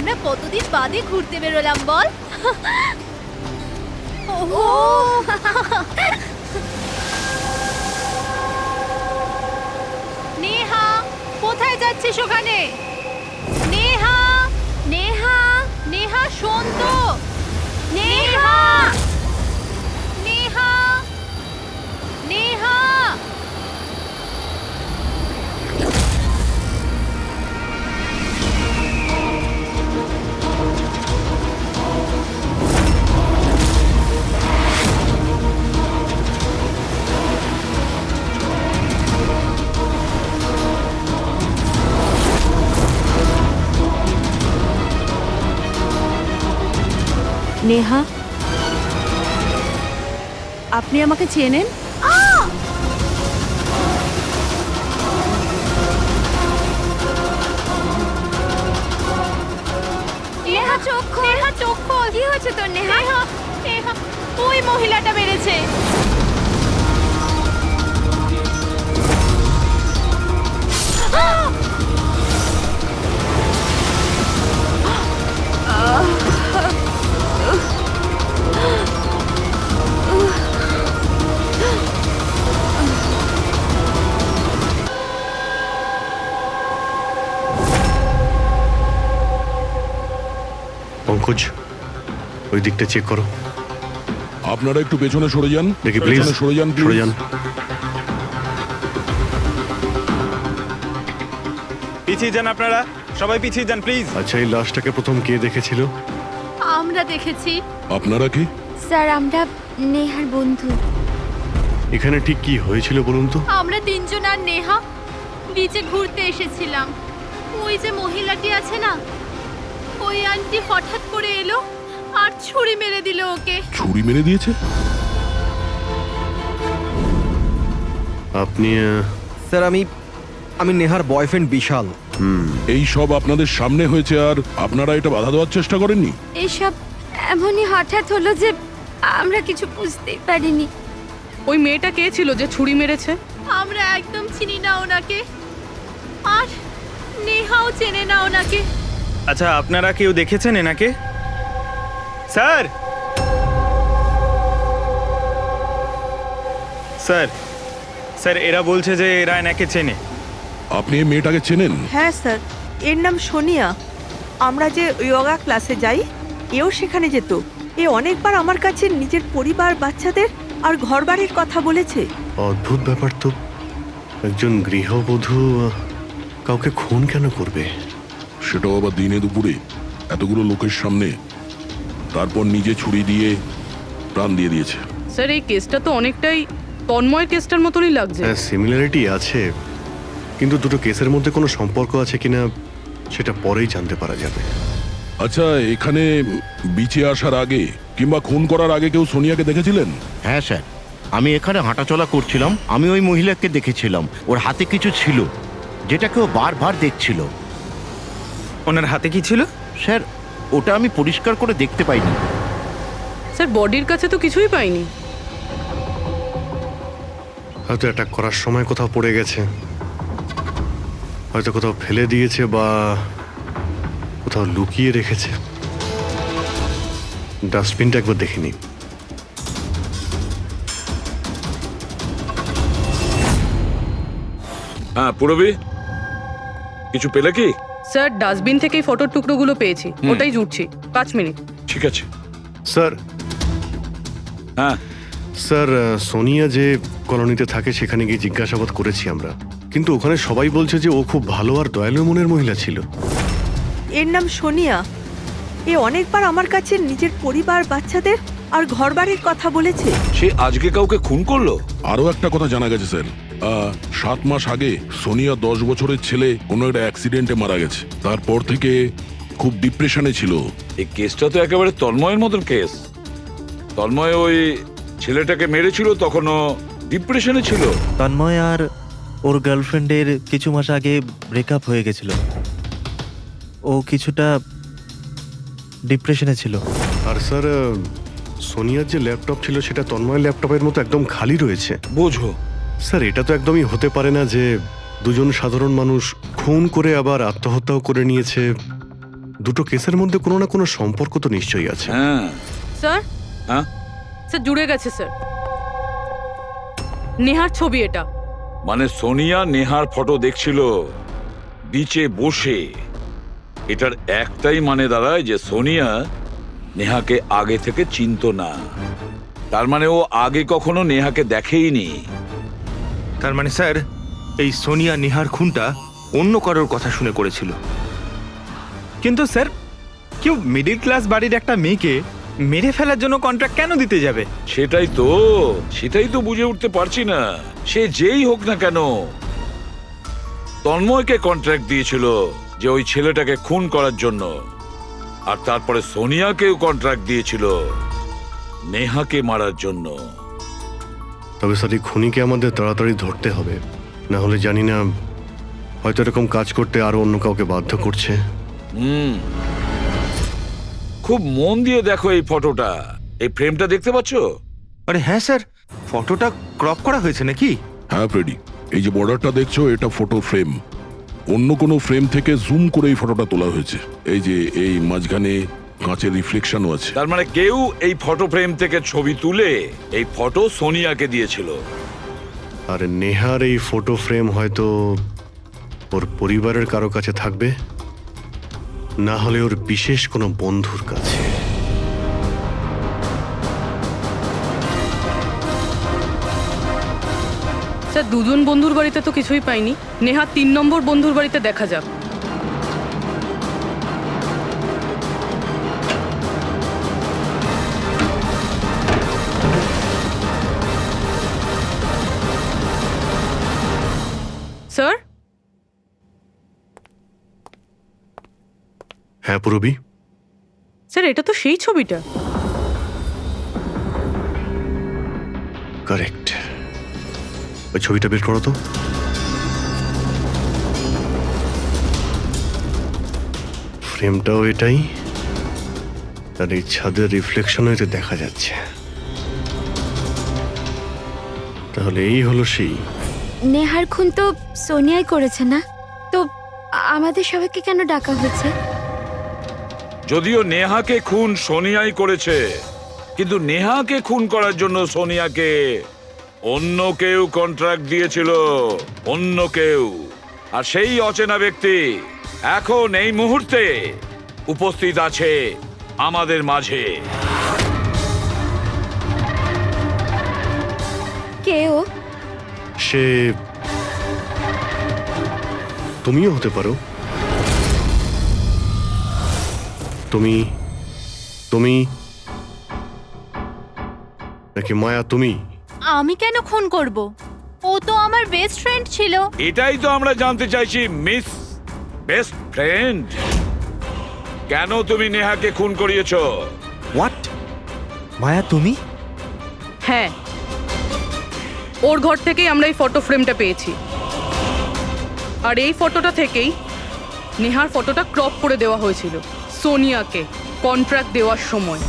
আমরা কতদিন বাদে ঘুরতে বেরোলাম বল। ওহো নেহা, কোথায় যাচ্ছিস ওখানে? নেহা, নেহা, নেহা শোন তো। নেহা, নেহা, নেহা। নেহা, আপনি আমাকে চেনেন? নেহা চোখ খোল। নেহা চোখ খোল। কি হয়েছে তোর নেহা? নেহা, নেহা, ওই মহিলাটা মেরেছে। পঙ্কজ, ওই দিকটা চেক করো। আপনারা একটু পেছনে সরে যান। দেখি প্লিজ, পেছনে সরে যান, সরে যান। পিছিয়ে যান আপনারা, সবাই পিছিয়ে যান প্লিজ। আচ্ছা, এই লাশটাকে প্রথম কে দেখেছিল? আমরা দেখেছি। আপনারা কি? স্যার, আমরা নেহার বন্ধু। এখানে ঠিক কি হয়েছিল বলুন তো? আমরা তিনজন আর নেহা বিচে ঘুরতে এসেছিলাম। ওই যে মহিলাটি আছে না, ওই আন্টি হঠাৎ করে এলো আর ছুরি মেরে দিল ওকে। ছুরি মেরে দিয়েছে? আপনি স্যার, আমি নেহার বয়ফ্রেন্ড বিশাল। এই সব আপনাদের সামনে হয়েছে আর আপনারা এটা বাধা দেওয়ার চেষ্টা করেননি? এইসব এমনই হঠাৎ হলো যে আমরা কিছু বুঝতেই পারিনি। ওই মেয়েটা কে ছিল যে ছুরি মেরেছে? আমরা একদম চিনি না ওনাকে, আর নেহাও চেনে না ওনাকে। আচ্ছা, আপনারা কেউ দেখেছেন এনাকে? স্যার, স্যার, স্যার, এরা বলছে যে এরা এনাকে চেনে। আপনি এই মেয়েটাকে চেনেন? হ্যাঁ স্যার, এর নাম সোনিয়া। আমরা যে যোগা ক্লাসে যাই, এও সেখানে যেত। এ অনেকবার আমার কাছে নিজের পরিবার, বাচ্চাদের আর ঘরবাড়ির কথা বলেছে। অদ্ভুত ব্যাপার তো। একজন গৃহবধূ কাউকে খুন কেন করবে? সেটাও আবার দিনে দুপুরে, এতগুলো লোকের সামনে। তারপর নিজে ছুরি দিয়ে প্রাণ দিয়ে দিয়েছে। স্যার, এই কেসটা তো অনেকটাই তন্ময়ের কেসটার মতনই লাগছে। হ্যাঁ, সিমিলারিটি আছে, কিন্তু দুটো কেসের মধ্যে কোনো সম্পর্ক আছে কিনা সেটা পরেই জানতে পারা যাবে। আচ্ছা, এখানে বিচে আসার আগে কিংবা খুন করার আগে কেউ সোনিয়াকে দেখেছিলেন? হ্যাঁ স্যার, আমি এখানে হাঁটাচলা করছিলাম, আমি ওই মহিলাকে দেখেছিলাম। ওর হাতে কিছু ছিল যেটা কেউ বারবার দেখছিল। ওনার হাতে কি ছিল? স্যার, ওটা আমি পরিষ্কার করে দেখতে পাইনি। স্যার, বডির কাছে তো কিছুই পাইনি। হয়তো অ্যাটাক করার সময় কোথাও পড়ে গেছে, হয়তো কোথাও ফেলে দিয়েছে বা কোথাও লুকিয়ে রেখেছে। ডাস্টবিনটা একবার দেখিনি। হ্যাঁ পুরবি, কিছু পেলে কি? স্যার, ডাস্টবিন থেকেই ফটোর টুকরোগুলো পেয়েছি, ওটাই জুটছি। 5 মিনিট। ঠিক আছে স্যার, হ্যাঁ স্যার, সোনিয়া যে কলোনিতে থাকে সেখানে গিয়ে জিজ্ঞাসাবাদ করেছি আমরা, কিন্তু ওখানে সবাই বলছে যে ও খুব ভালো আর দয়ালু মনের মহিলা ছিল। এর নাম সোনিয়া। এ অনেকবার আমার কাছে নিজের পরিবার, বাচ্চাদের আর ঘরবাড়ির কথা বলেছে। সে আজকে কাউকে খুন করলো? আরো একটা কথা জানা গেছে স্যার, 7 মাস আগে সোনিয়া 10 বছরের ছেলে কোনো একটা অ্যাক্সিডেন্টে মারা গেছে। তারপর থেকে খুব ডিপ্রেশনে ছিল। এই কেসটা তো একেবারে তন্ময়ের মতন কেস। তন্ময় ওই ছেলেটাকে মেরেছিল, তখনও ডিপ্রেশনে ছিল। তন্ময় আর ওর গার্লফ্রেন্ডের কিছু মাস আগে ব্রেকআপ হয়ে গেছিল। ও কিছুটা ডিপ্রেশনে ছিল। আর স্যার, সোনিয়ার যে ল্যাপটপ ছিল সেটা তন্ময়ের ল্যাপটপের মতো একদম খালি রয়েছে। বোঝো স্যার, এটা তো একদমই হতে পারে না যে দুজন সাধারণ মানুষ খুন করে আবার আত্মহত্যাও করে নিয়েছে। দুটো কেসের মধ্যে কোনো না কোনো সম্পর্ক তো নিশ্চয়ই আছে। হ্যাঁ স্যার হ্যাঁ স্যার জুড়ে গেছে স্যার। নেহার ছবি এটা। মানে সোনিয়া নেহার ফটো দেখছিল বিচে বসে। এটার একটাই মানে দাঁড়ায় যে সোনিয়া নেহাকে আগে থেকে চিনতো না। তার মানে ও আগে কখনো নেহাকে দেখেইনি। তার মানে স্যার এই সোনিয়া নেহার খুনটা অন্য কারোর কথা শুনে করেছিল। কিন্তু স্যার কেউ মিডল ক্লাস বাড়ির একটা মেয়েকে মেরে ফেলার জন্য কন্ট্রাক্ট কেন দিতে যাবে? সেটাই তো বুঝে উঠতে পারছি না। সে যেই হোক না কেন তন্ময়কে কন্ট্রাক্ট দিয়েছিল যে ওই ছেলেটাকে খুন করার জন্য, আর তারপরে সোনিয়াকেও কন্ট্রাক্ট দিয়েছিল নেহাকে মারার জন্য। তবে স্যার এই খুনিকে আমাদের তাড়াতাড়ি ধরতে হবে, না হলে জানি না হয়তো এরকম কাজ করতে আরো অন্য কাউকে বাধ্য করছে। খুব মন দিয়ে দেখো এই ফটোটা, এই ফ্রেমটা দেখতে পাচ্ছো? আরে হ্যাঁ স্যার, ফটোটা ক্রপ করা হয়েছে নাকি? হ্যাঁ ফ্রেডি, এই যে বর্ডারটা দেখছো এটা ফটো ফ্রেম। অন্য কোনো ফ্রেম থেকে জুম করে এই ফটোটা তোলা হয়েছে। এই যে এই মাঝখানে কাঁচের রিফ্লেকশনও আছে। তার মানে কেউ এই ফটো ফ্রেম থেকে ছবি তুলে এই ফটো সোনিয়াকে দিয়েছিল। আর নেহার এই ফটো ফ্রেম হয়তো ওর পরিবারের কারো কাছে থাকবে, না হলে ওর বিশেষ কোনো বন্ধুর কাছে। স্যার দুজন বন্ধুর বাড়িতে তো কিছুই পাইনি। নেহা 3 নম্বর বন্ধুর বাড়িতে দেখা যাক। স্যার হ্যাঁ পুরবি, স্যার এটা তো সেই ছবিটা। কারেক্ট। ওই ছবিটা বের করো তো। ফ্রেমটাও এটাই, আর এই ছাদের রিফ্লেকশনও এতে দেখা যাচ্ছে। তাহলে এই হলো সেই। নেহার খুন তো সোনিয়াই করেছে না? তো আমাদের সবাইকে কেন ডাকা হয়েছে? যদিও নেহাকে খুন সোনিয়াই করেছে, কিন্তু নেহাকে খুন করার জন্য সোনিয়াকে অন্য কেউ কন্ট্রাক্ট দিয়েছিল, অন্য কেউ। আর সেই অচেনা ব্যক্তি এখন এই মুহূর্তে উপস্থিত আছে আমাদের মাঝে। কেউ? সে তুমিও হতে পারো। তুমি তুমি নাকি মায়া তুমি? আমি কেন খুন করব? ও তো আমার বেস্ট ফ্রেন্ড ছিল। এটাই তো আমরা জানতে চাইছি মিস বেস্ট ফ্রেন্ড। কেন তুমি নেহাকে খুন করিয়েছো? হোয়াট? মায়া তুমি? হ্যাঁ, ওর ঘর থেকেই আমরা এই ফটো ফ্রেমটা পেয়েছি। আর এই ফটোটা থেকেই নেহার ফটোটা ক্রপ করে দেওয়া হয়েছিল সোনিয়াকে কন্ট্রাক্ট দেওয়ার সময়।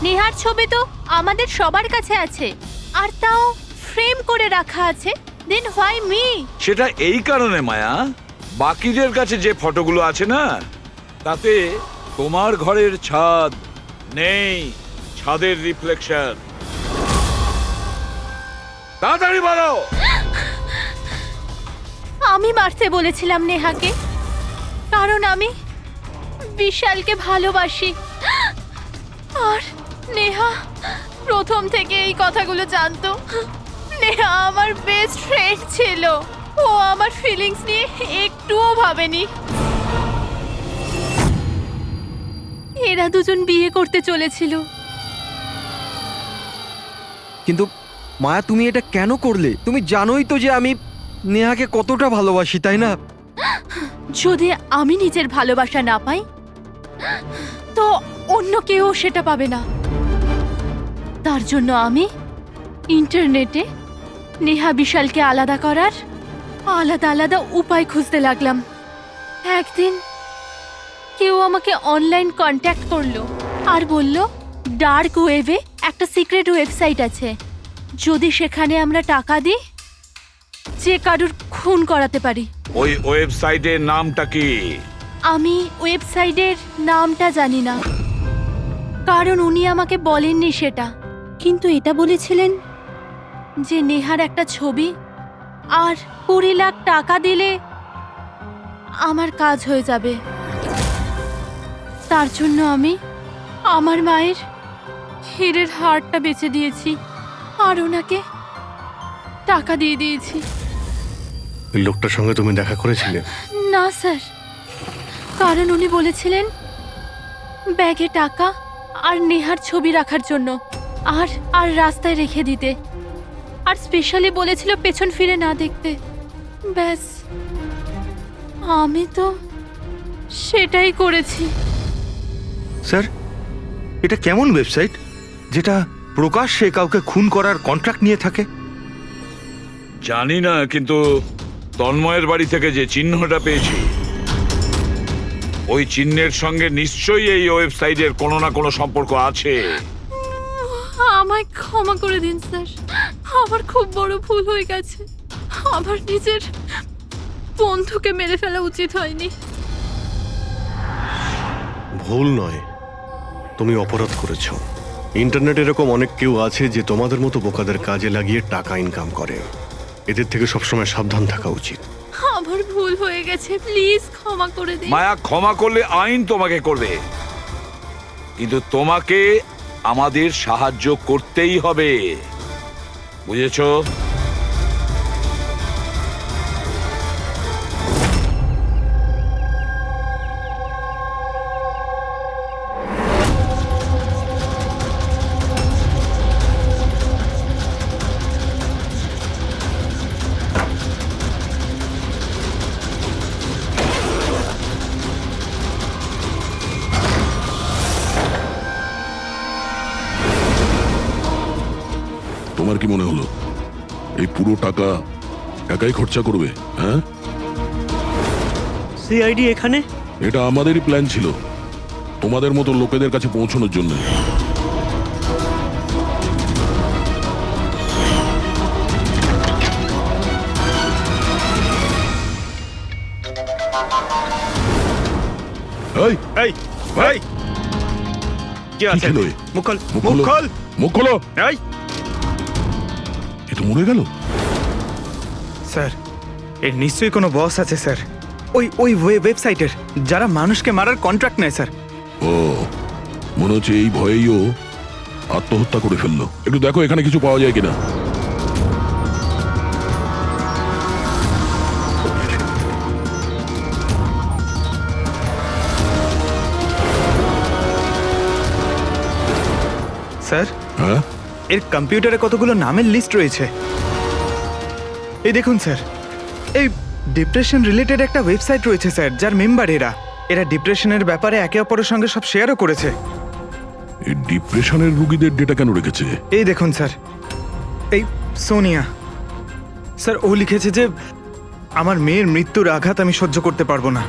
নেহার ছবি তো আমাদের সবার কাছে আছে, আর তাও ফ্রেম করে রাখা আছে। Then why me? সেটা এই কারণে মায়া, বাকিদের কাছে যে ফটোগুলো আছে না, তাতে তোমার ঘরের ছাদ নেই, ছাদের রিফ্লেকশন। তাড়াতাড়ি বলো। আমি মারতে বলেছিলাম নেহাকে, কারণ আমি বিশালকে ভালোবাসি। আর নেহা প্রথম থেকে এই কথাগুলো জানতো। নেহা আমার বেস্ট ফ্রেন্ড ছিল, ও আমার ফিলিংস নিয়ে একটুও ভাবেনি। এরা দুজন বিয়ে করতে চলেছিল। কিন্তু মায়া তুমি এটা কেন করলে? তুমি জানোই তো যে আমি নেহাকে কতটা ভালোবাসি, তাই না? যদি আমি নিজের ভালোবাসা না পাই, তো অন্য কেউ সেটা পাবে না। তার জন্য আমি ইন্টারনেটে নেহা বিশালকে আলাদা করার আলাদা আলাদা উপায় খুঁজতে লাগলাম। একদিন কেউ আমাকে অনলাইন কন্ট্যাক্ট করলো আর বলল ডার্ক ওয়েবে একটা সিক্রেট ওয়েবসাইট আছে, যদি সেখানে আমরা টাকা দিই যে কারুর খুন করাতে পারি। ওই ওয়েবসাইটের নামটা কি? আমি ওয়েবসাইটের নামটা জানি না, কারণ উনি আমাকে বলেননি সেটা। কিন্তু এটা বলেছিলেন যে নেহার একটা ছবি আর 20 লাখ টাকা দিলে আমার কাজ হয়ে যাবে। তার জন্য আমি আমার মায়ের হীরের হারটা বেচে দিয়েছি আর ওনাকে টাকা দিয়ে দিয়েছি। ওই লোকটার সঙ্গে তুমি দেখা করেছিলে? না স্যার, কারণ উনি বলেছিলেন ব্যাগে টাকা আর নেহার ছবি রাখার জন্য, আর আর রাস্তায় রেখে দিতে, আর স্পেশালি বলেছিল পেছন ফিরে না দেখতে। ব্যাস, আমি তো সেটাই করেছি। স্যার, এটা কেমন ওয়েবসাইট যেটা প্রকাশ্যে কাউকে খুন করার কন্ট্রাক্ট নিয়ে থাকে? জানি না, কিন্তু তন্ময়ের বাড়ি থেকে যে চিহ্নটা পেয়েছি, ওই চিহ্নের সঙ্গে নিশ্চয়ই এই ওয়েবসাইটের কোনো না কোনো সম্পর্ক আছে। আমায় ক্ষমা করে দিন স্যার, আমার খুব বড় ভুল হয়ে গেছে। আমার নিজের বন্ধুকে মেরে ফেলা উচিত হয়নি। ভুল নয়, তুমি অপরাধ করেছো। ইন্টারনেটে এরকম অনেক কেউ আছে যে তোমাদের মতো বোকাদের কাজে লাগিয়ে টাকা ইনকাম করে। এদের থেকে সবসময় সাবধান থাকা উচিত। আমার ভুল হয়ে গেছে, প্লিজ ক্ষমা করে দিন। মায়া, ক্ষমা করলে আইন তোমাকে করবে, কিন্তু তোমাকে আমাদের সাহায্য করতেই হবে, বুঝেছো? তোমার কি মনে হলো এই পুরো টাকা একাই খরচা করবে? হ্যাঁ, সিআইডি এখানে? এটা আমাদেরই প্ল্যান ছিল, তোমাদের মতো লোকেদের কাছে পৌঁছানোর জন্য। এই, এই ভাই, কি কি আছে? ছিল এ? মুখ খোল, মুখ মুখ খোলো। খোল। মুখ খোলো। এই এ তো মরে গেল। স্যার, এর নিশ্চয়ই কোনো বস আছে স্যার, ওই ওয়েবসাইটের, যারা মানুষকে মারার কন্ট্রাক্ট নেয় স্যার। ও, মনে হচ্ছে এই ভয়েই ও আত্মহত্যা করে ফেললো। একটু দেখো এখানে কিছু পাওয়া যায় কিনা। স্যার, হ্যাঁ, এর কম্পিউটারে কতগুলো নামের লিস্ট রয়েছে। এই দেখুন স্যার, এই ডিপ্রেশন রিলেটেড একটা ওয়েবসাইট রয়েছে স্যার, যার মেম্বার এরা ডিপ্রেশনের ব্যাপারে একে অপরের সঙ্গে সব শেয়ারও করেছে। এই ডিপ্রেশনের রুগীদের ডেটা কেন রেখেছে? এই দেখুন স্যার, এই সোনিয়া স্যার, ও লিখেছে যে আমার মেয়ের মৃত্যুর আঘাত আমি সহ্য করতে পারবো না।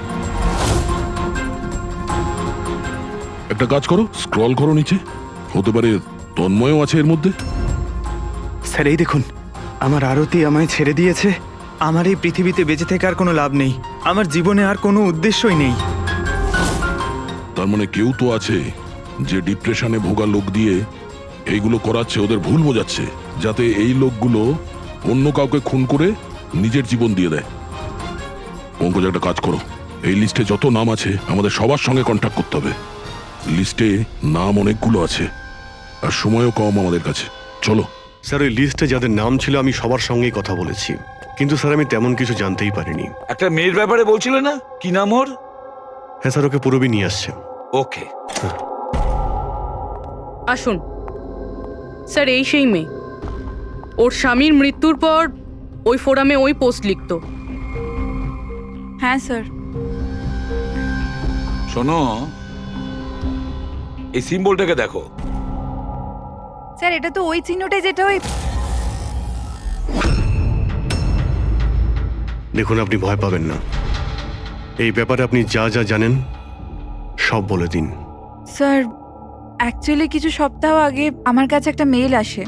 একটা কাজ করো, স্ক্রল করো নিচে, হতে পারে তন্ময়ও আছে এর মধ্যে। স্যার এই দেখুন, আমার আরতি আমায় ছেড়ে দিয়েছে, আমার এই পৃথিবীতে বেঁচে থেকে আর কোনো লাভ নেই, আমার জীবনে আর কোনো উদ্দেশ্যই নেই। তার মানে কেউ তো আছে যে ডিপ্রেশনে ভোগা লোক দিয়ে এইগুলো করাচ্ছে, ওদের ভুল বোঝাচ্ছে, যাতে এই লোকগুলো অন্য কাউকে খুন করে নিজের জীবন দিয়ে দেয়। পঙ্কজ, একটা কাজ করো, এই লিস্টে যত নাম আছে আমাদের সবার সঙ্গে কন্ট্যাক্ট করতে হবে। লিস্টে নাম অনেকগুলো আছে আর সময়ও কম আমাদের কাছে। চলো। স্যার, ওই লিস্টে যাদের নাম ছিল আমি সবার সঙ্গেই কথা বলেছি, কিন্তু স্যার আমি তেমন কিছু জানতেই পারিনি। একটা মেয়ের ব্যাপারে বলছিলে না, কি নাম ওর? হ্যাঁ স্যার, ওকে পুরবি নিয়ে আসছে। ওকে, আসুন স্যার, এই সেই মেয়ে, ওর স্বামীর মৃত্যুর পর ওই ফোরামে ওই পোস্ট লিখতো। হ্যাঁ স্যার। শোনো, এই সিম্বলটাকে দেখো। স্যার, এটা তো ওই চিহ্নটাই যেটা ওই। দেখুন, আপনি ভয় পাবেন না, এই ব্যাপারে আপনি যা যা জানেন সব বলে দিন। স্যার, অ্যাকচুয়ালি কিছু সপ্তাহ আগে আমার কাছে একটা মেল আসে,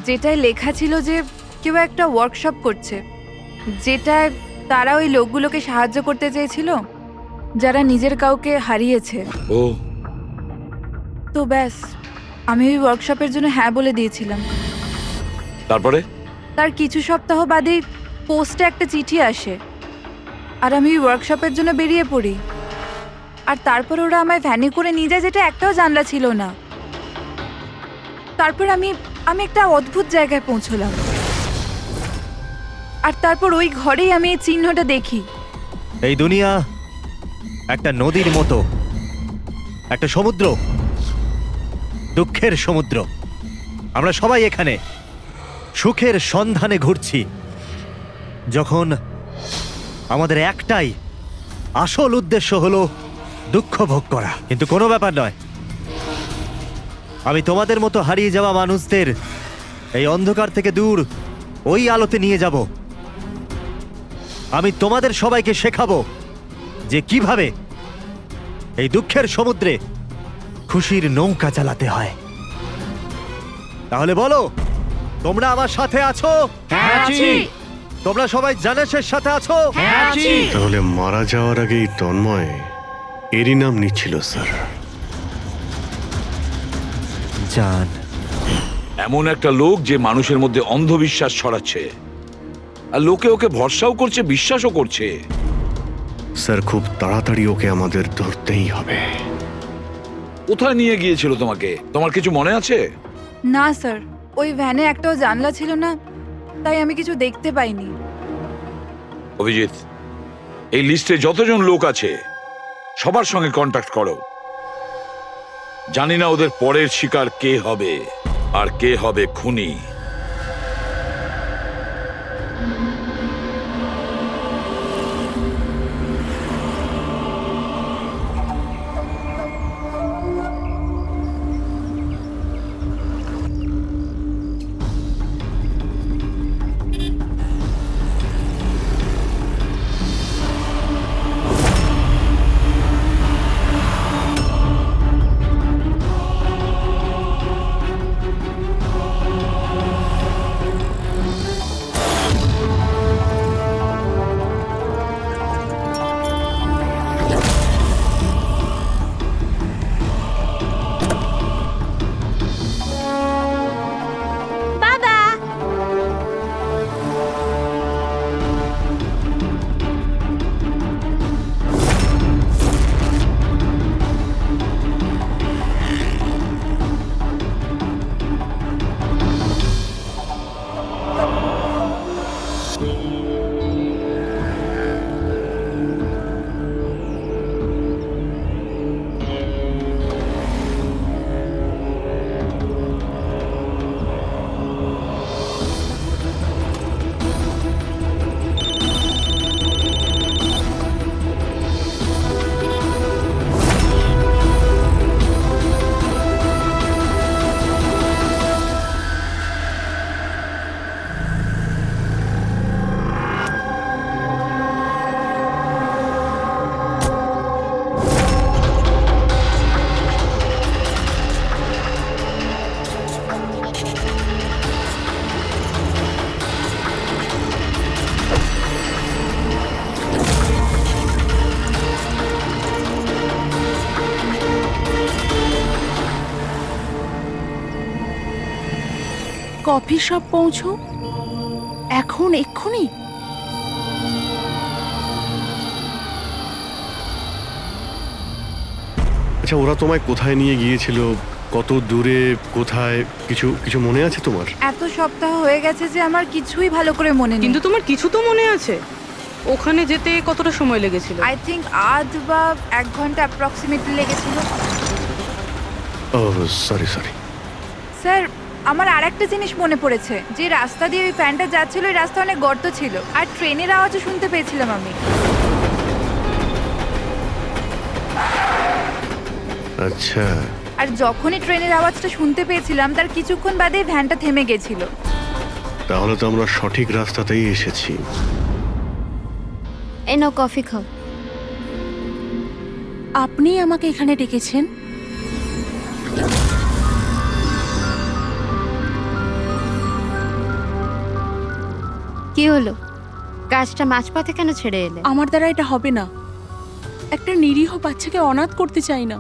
যেটায় লেখা ছিল যে কেউ একটা ওয়ার্কশপ করছে, যেটায় তারা ওই লোকগুলোকে সাহায্য করতে চেয়েছিল, যারা নিজের কাউকে হারিয়েছে। ও তো ব্যাস, আমি ওই ওয়ার্কশপের জন্য হ্যাঁ বলে দিয়েছিলাম। তারপরে তার কিছু সপ্তাহ বাদেই পোস্টে একটা চিঠি আসে, আর আমি ওই ওয়ার্কশপের জন্য বেরিয়ে পড়ি। আর তারপর ওরা আমায় ভ্যানে করে নিয়ে যায়, যেটা একটাও জানলা ছিল না। তারপর আমি একটা অদ্ভুত জায়গায় পৌঁছলাম, আর তারপর ওই ঘরেই আমি এই চিহ্নটা দেখি। এই দুনিয়া একটা নদীর মতো, একটা সমুদ্র, দুঃখের সমুদ্র। আমরা সবাই এখানে সুখের সন্ধানে ঘুরছি, যখন আমাদের একটাই আসল উদ্দেশ্য হলো দুঃখ ভোগ করা। কিন্তু কোনো ব্যাপার নয়, আমি তোমাদের মতো হারিয়ে যাওয়া মানুষদের এই অন্ধকার থেকে দূর ওই আলোতে নিয়ে যাব। আমি তোমাদের সবাইকে শেখাবো যে কিভাবে এই দুঃখের সমুদ্রে খুশির নৌকা চালাতে হয়। তাহলে বলো, তোমরা আমার সাথে আছো? তোমরা সবাই জানেশের সাথে আছো? তাহলে মারা যাওয়ার আগেই তন্ময় এরই নাম নিচ্ছিল স্যার। জান, এমন একটা লোক যে মানুষের মধ্যে অন্ধবিশ্বাস ছড়াচ্ছে, আর লোকে ওকে ভরসাও করছে, বিশ্বাসও করছে। স্যার খুব তাড়াতাড়ি ওকে আমাদের ধরতেই হবে। কোথায় নিয়ে গিয়েছিল তোমাকে? তোমার কিছু মনে আছে? না স্যার, ওই ভ্যানে একটাও জানলা ছিল না, তাই আমি কিছু দেখতে পাইনি। অভিজিৎ, এই লিস্টে যতজন লোক আছে সবার সঙ্গে কন্ট্যাক্ট করো। জানি না ওদের পরের শিকার কে হবে আর কে হবে খুনি। কফি শপ পৌঁছো এখন, এক্ষুনি? আচ্ছা, ওরা তোমায় কোথায় নিয়ে গিয়েছিল, কত দূরে, কোথায়, কিছু কিছু মনে আছে তোমার? এত সপ্তাহ হয়ে গেছে যে আমার কিছুই ভালো করে মনে নেই। কিন্তু তোমার কিছু তো মনে আছে, ওখানে যেতে কতটা সময় লেগেছিল? আই থিঙ্ক আধ বা 1 ঘন্টা অ্যাপ্রক্সিমেটলি লেগেছিল। ও সরি। স্যার, আমার আরেকটা জিনিস মনে পড়েছে, যে রাস্তা দিয়ে ওই ফ্যানটা যাচ্ছিল ওই রাস্তা অনেক গর্ত ছিল, আর ট্রেনের আওয়াজও শুনতে পেয়েছিলাম আমি। আচ্ছা, আর যখনই ট্রেনের আওয়াজটা শুনতে পেয়েছিলাম তার কিছুক্ষণ বাদেই ভ্যানটা থেমে গেছিল। তাহলে তো আমরা সঠিক রাস্তাতেই এসেছি। এই নাও কফি খাও। আপনি আমাকে এখানে ডেকেছেন? কি হলো? কাজটা মাঝপথে কেন ছেড়ে এলে? আমার দ্বারা এটা হবে না। একটা নিরীহ বাচ্চাকে অনাথ করতে চাই না।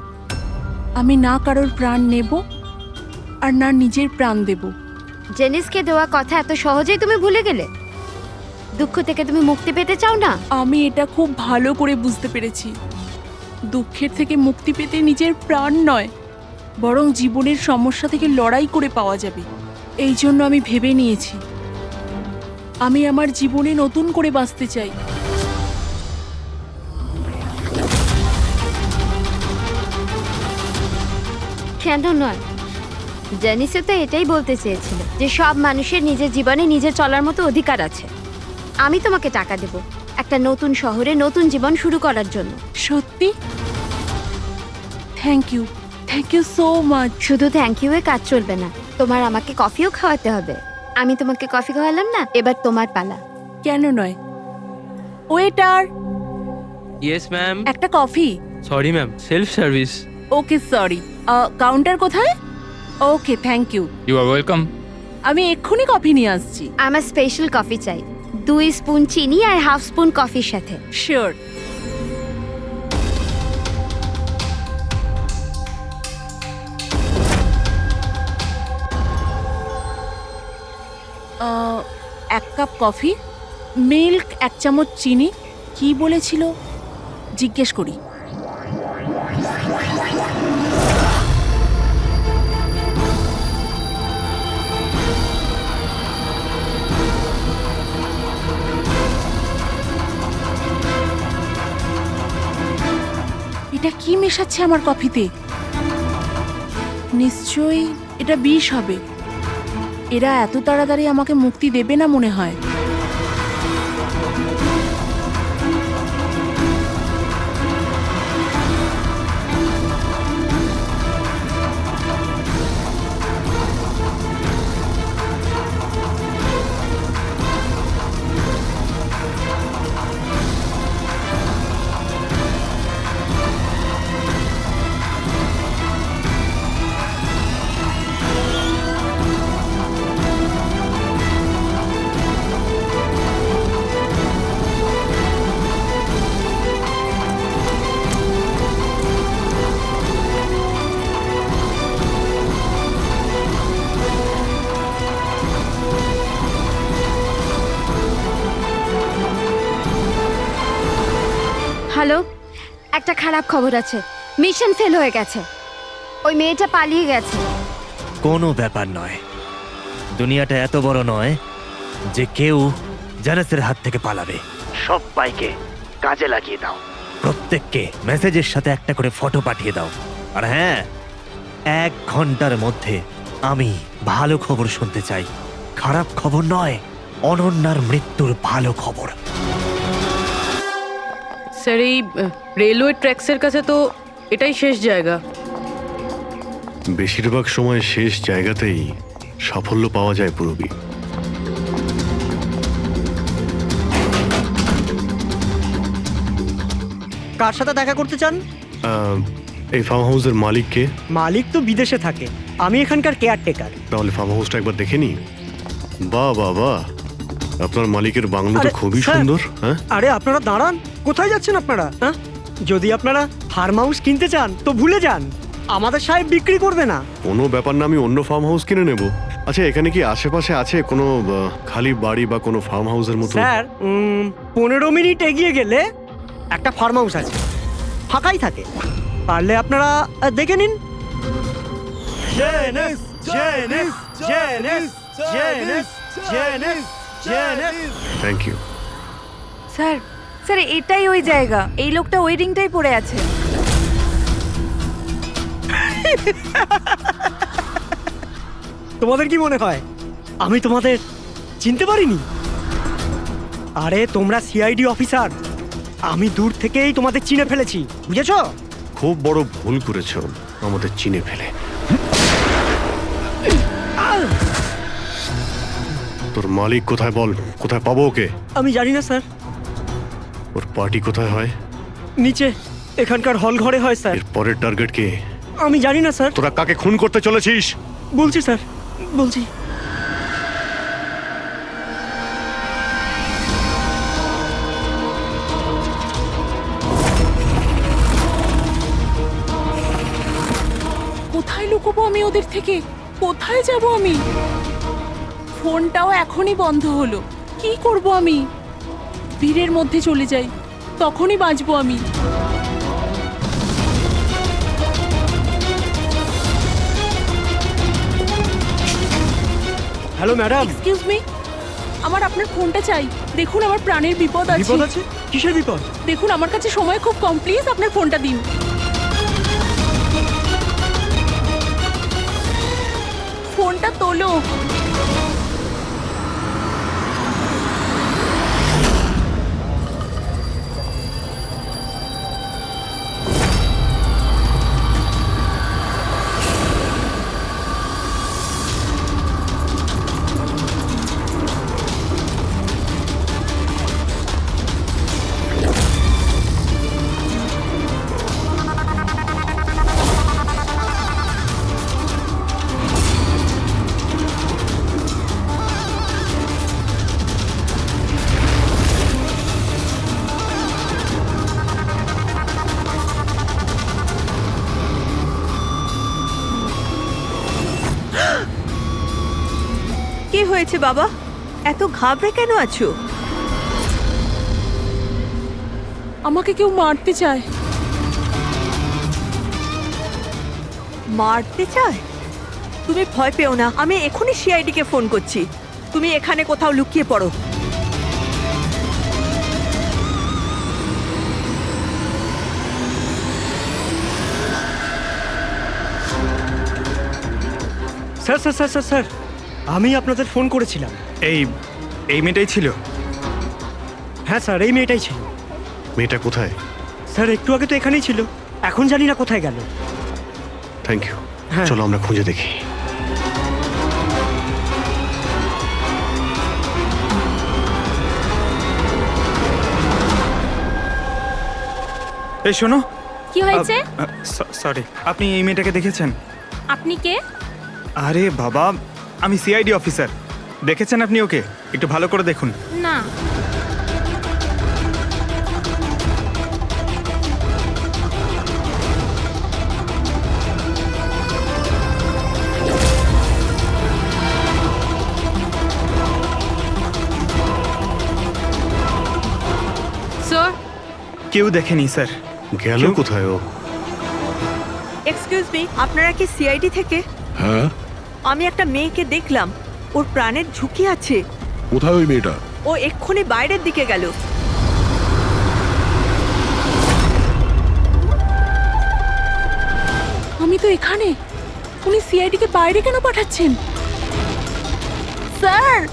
আমি না কারোর প্রাণ নেব আর না নিজের প্রাণ দেব। জেনিসকে দেওয়া কথা এত সহজেই তুমি ভুলে গেলে? দুঃখ থেকে তুমি মুক্তি পেতে চাও না? আমি এটা খুব ভালো করে বুঝতে পেরেছি। দুঃখের থেকে মুক্তি পেতে নিজের প্রাণ নয়, বরং জীবনের সমস্যা থেকে লড়াই করে পাওয়া যাবে। এই জন্য আমি ভেবে নিয়েছি আমি আমার জীবনে নতুন করে বাঁচতে চাই। কেন নয়? জেনিসও তো এটাই বলতে চেয়েছিল যে সব মানুষের নিজের জীবনে নিজে চলার মতো অধিকার আছে। আমি তোমাকে টাকা দেব একটা নতুন শহরে নতুন জীবন শুরু করার জন্য। সত্যি? Thank you so much. শুধু থ্যাংক ইউ এ কাজ চলবে না, তোমার আমাকে কফিও খাওয়াতে হবে। আমি তোমাকে কফি খাওয়ালাম না, এবার তোমার পালা। কেন নয়? Waiter, yes ma'am. একটা coffee. Sorry ma'am, self service. Okay sorry, counter কোথায়? Okay thank you. You are welcome. আমি এক্ষুনি কফি নিয়ে আসছি। আমার স্পেশাল কফি চাই, 2 স্পুন চিনি আর হাফ স্পুন কফির সাথে। শিওর। এক কাপ কফি, মিল্ক 1 চামচ চিনি। কি বলেছিল জিজ্ঞেস করি। এটা কি মেশাচ্ছে আমার কফিতে? নিশ্চয়ই এটা বিষ হবে। এরা এত তাড়াতাড়ি আমাকে মুক্তি দেবে না মনে হয়। হ্যালো, একটা খারাপ খবর আছে। মিশন ফেল হয়ে গেছে। ওই মেয়েটা পালিয়ে গেছে। কোনো ব্যাপার নয়, দুনিয়াটা এত বড় নয় যে কেউ জানাসের হাত থেকে পালাবে। সবাইকে কাজে লাগিয়ে দাও, প্রত্যেককে মেসেজের সাথে একটা করে ফটো পাঠিয়ে দাও। আর হ্যাঁ, 1 ঘন্টার মধ্যে আমি ভালো খবর শুনতে চাই। খারাপ খবর নয়, অনন্যার মৃত্যুর ভালো খবর। স্যার, এই রেলওয়ে ট্র্যাক্সের কাছে তো এটাই শেষ জায়গা। বেশিরভাগ সময় শেষ জায়গাতেই সাফল্য পাওয়া যায় পূরবী। কার সাথে দেখা করতে চান? এই ফার্ম হাউসের মালিককে। মালিক তো বিদেশে থাকে, আমি এখানকার কেয়ারটেকার। তাহলে ফার্ম হাউসটা একবার দেখে নি। বাহ বাহ বাহ, আপনার মালিকের বাংলো তো আরে, খুবই স্যার। সুন্দর। হ্যাঁ, আরে আপনারা দাঁড়ান, কোথায় যাচ্ছেন আপনারা? হ্যাঁ, যদি আপনারা ফার্ম হাউস কিনতে চান তো ভুলে যান, আমাদের সাহেব বিক্রি করবে না। কোনো ব্যাপার না, আমি অন্য ফার্ম হাউস কিনে নেব। আচ্ছা, এখানে কি আশেপাশে আছে কোনো খালি বাড়ি বা কোনো ফার্ম হাউসের মতো? স্যার, 15 মিনিট এগিয়ে গেলে একটা ফার্ম হাউস আছে, ফাঁকাই থাকে। পারলে আপনারা দেখে নিন। Thank you. স্যার, স্যার এটাই ওই জায়গা। এই লোকটা ওই রিংটাই পড়ে আছে। তোমাদের কি মনে হয় আমি তোমাদের চিনতে পারিনি? আরে তোমরা সিআইডি অফিসার, আমি দূর থেকেই তোমাদের চিনে ফেলেছি, বুঝেছো? খুব বড় ভুল করেছো আমাদের চিনে ফেলে। তোর মালিক কোথায় বল, কোথায় পাবো ওকে? আমি জানি না স্যার। ওর পার্টি কোথায় হয়? নিচে এখানকার হল ঘরে হয় স্যার। এর পরের টার্গেট কে? আমি জানি না স্যার। তোরা কাকে খুন করতে চলেছিস? বলছি স্যার, বলছি। কোথায় লুকোবো আমি ওদের থেকে? কোথায় যাব আমি? ফোনটাও এখনই বন্ধ হলো। কি করব আমি? ভিড়ের মধ্যে চলে যাই, তখনই বাঁচবো আমি। Hello madam. এক্সকিউজ মি, আমার আপনার ফোনটা চাই। দেখুন আমার প্রাণের বিপদ আছে। বিপদ আছে? কিসের বিপদ? দেখুন আমার কাছে সময় খুব কম, প্লিজ আপনার ফোনটা দিন। ফোনটা তোলো। কি হয়েছে বাবা? এত ঘাবড়ে কেন আছো? আমাকে কেউ মারতে চায়। মারতে চায়? তুমি ভয় পেও না, আমি এখনই সিআইডি কে ফোন করছি। তুমি এখানে কোথাও লুকিয়ে পড়ো। Sir sir sir sir sir, আমি আপনাদের ফোন করেছিলাম। এই মেয়েটাই ছিল? হ্যাঁ স্যার, এই মেয়েটাই ছিল। মেয়েটা কোথায়? স্যার একটু আগে তো এখানেই ছিল, এখন জানি না কোথায় গেল। Thank you. হ্যাঁ। চলো আমরা খুঁজে দেখি। এই শোনো। কি হয়েছে? সরি, আপনি এই মেয়েটাকে দেখেছেন? আপনি কে? আরে বাবা, আমি সিআইডি অফিসার। দেখেছেন আপনি ওকে? একটু ভালো করে দেখুন। না। স্যার, কেউ দেখেনি স্যার। গেল কেউ- কোথায় ও? এক্সকিউজ মি, আপনারা কি সিআইডি থেকে? হ্যাঁ, আমি একটা মেয়েকে দেখলাম, ওর প্রাণের ঝুঁকি আছে। কোথায় ওই মেয়েটা? ও এক্ষুনি বাইরের দিকে গেল। আমি তো এখানে। উনি সিআইডি কে বাইরে কেন পাঠাচ্ছেন? স্যার,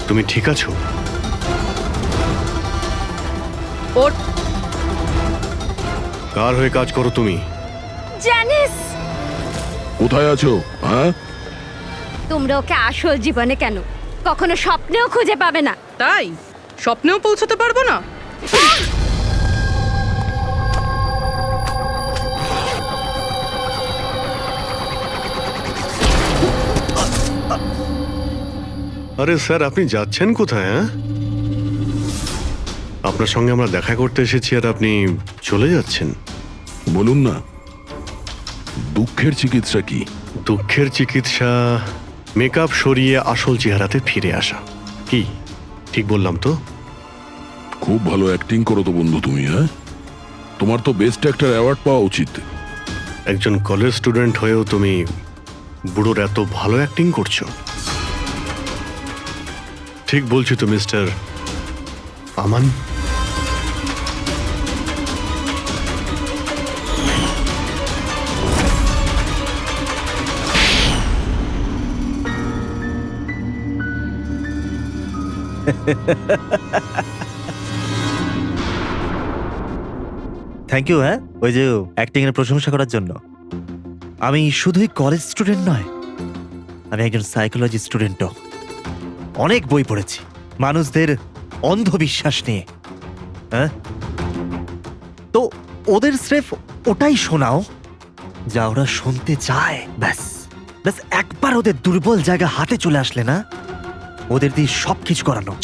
তুমি ঠিক আছো? ওর কার হয়ে কাজ করো তুমি? জানিস, কোথায় আছো? হ্যাঁ, তোমরা ওকে আসল জীবনে কেন কখনো স্বপ্নেও খুঁজে পাবে না। তাই স্বপ্নেও পৌঁছতে পারবো না? আরে স্যার, আপনি যাচ্ছেন কোথায়? হ্যাঁ, আপনার সঙ্গে আমরা দেখা করতে এসেছি আর আপনি চলে যাচ্ছেন। বলুন না, দুঃখের চিকিৎসা কি? দুঃখের চিকিৎসা মেকআপ সরিয়ে আসল চেহারাতে ফিরে আসা। কি ঠিক বললাম তো? খুব ভালো অ্যাক্টিং করো তো বন্ধু তুমি। হ্যাঁ, তোমার তো বেস্ট অ্যাক্টর অ্যাওয়ার্ড পাওয়া উচিত। একজন কলেজ স্টুডেন্ট হয়েও তুমি বুড়োর এত ভালো অ্যাক্টিং করছো। ঠিক বলছি তো মিস্টার আমান? Thank you. হ্যাঁ, ওই যে অ্যাক্টিং এর প্রশংসা করার জন্য। আমি শুধুই কলেজ স্টুডেন্ট নয়, আমি একজন সাইকোলজি স্টুডেন্টও। অনেক বই পড়েছি মানুষদের অন্ধবিশ্বাস নিয়ে। হ্যাঁ, তো ওদের স্রেফ ওটাই শোনাও যা ওরা শুনতে চায়। ব্যাস ব্যাস, একবার ওদের দুর্বল জায়গা হাতে চলে আসলে না, ওদের দিয়ে সবকিছু করানো।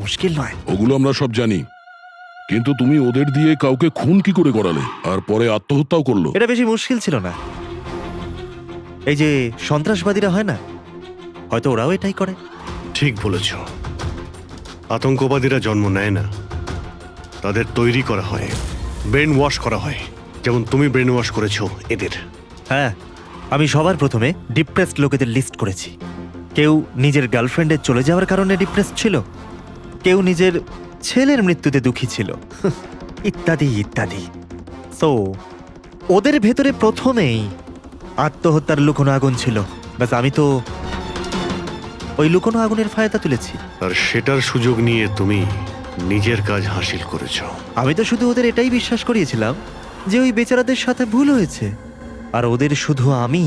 মুশকিল নয়। ওগুলো আমরা সব জানি, কিন্তু তুমি ওদের দিয়ে কাউকে খুন কি করে করালে আর পরে আত্মহত্যাও করলো? এটা বেশি মুশকিল ছিল না। এই যে সন্ত্রাসবাদীরা হয় না, হয়তো ওরাও এটাই করে। ঠিক বলেছ, আতঙ্কবাদীরা জন্ম নেয় না, তাদের তৈরি করা হয়, ব্রেন ওয়াশ করা হয়, যেমন তুমি ব্রেন ওয়াশ করেছো এদের। হ্যাঁ, আমি সবার প্রথমে ডিপ্রেসড লোকেদের লিস্ট করেছি। কেউ নিজের গার্লফ্রেন্ডের চলে যাওয়ার কারণে ডিপ্রেসড ছিল, কেউ নিজের ছেলের মৃত্যুতে দুঃখী ছিল, ইত্যাদি ইত্যাদি। সো ওদের ভেতরে প্রথমেই আত্মহত্যার লুকোনো আগুন ছিল। ব্যাস, আমি তো ওই লুকোনো আগুনের ফায়দা তুলেছি। আর সেটার সুযোগ নিয়ে তুমি নিজের কাজ হাসিল করেছো। আমি তো শুধু ওদের এটাই বিশ্বাস করিয়েছিলাম যে ওই বেচারাদের সাথে ভুল হয়েছে, আর ওদের শুধু আমি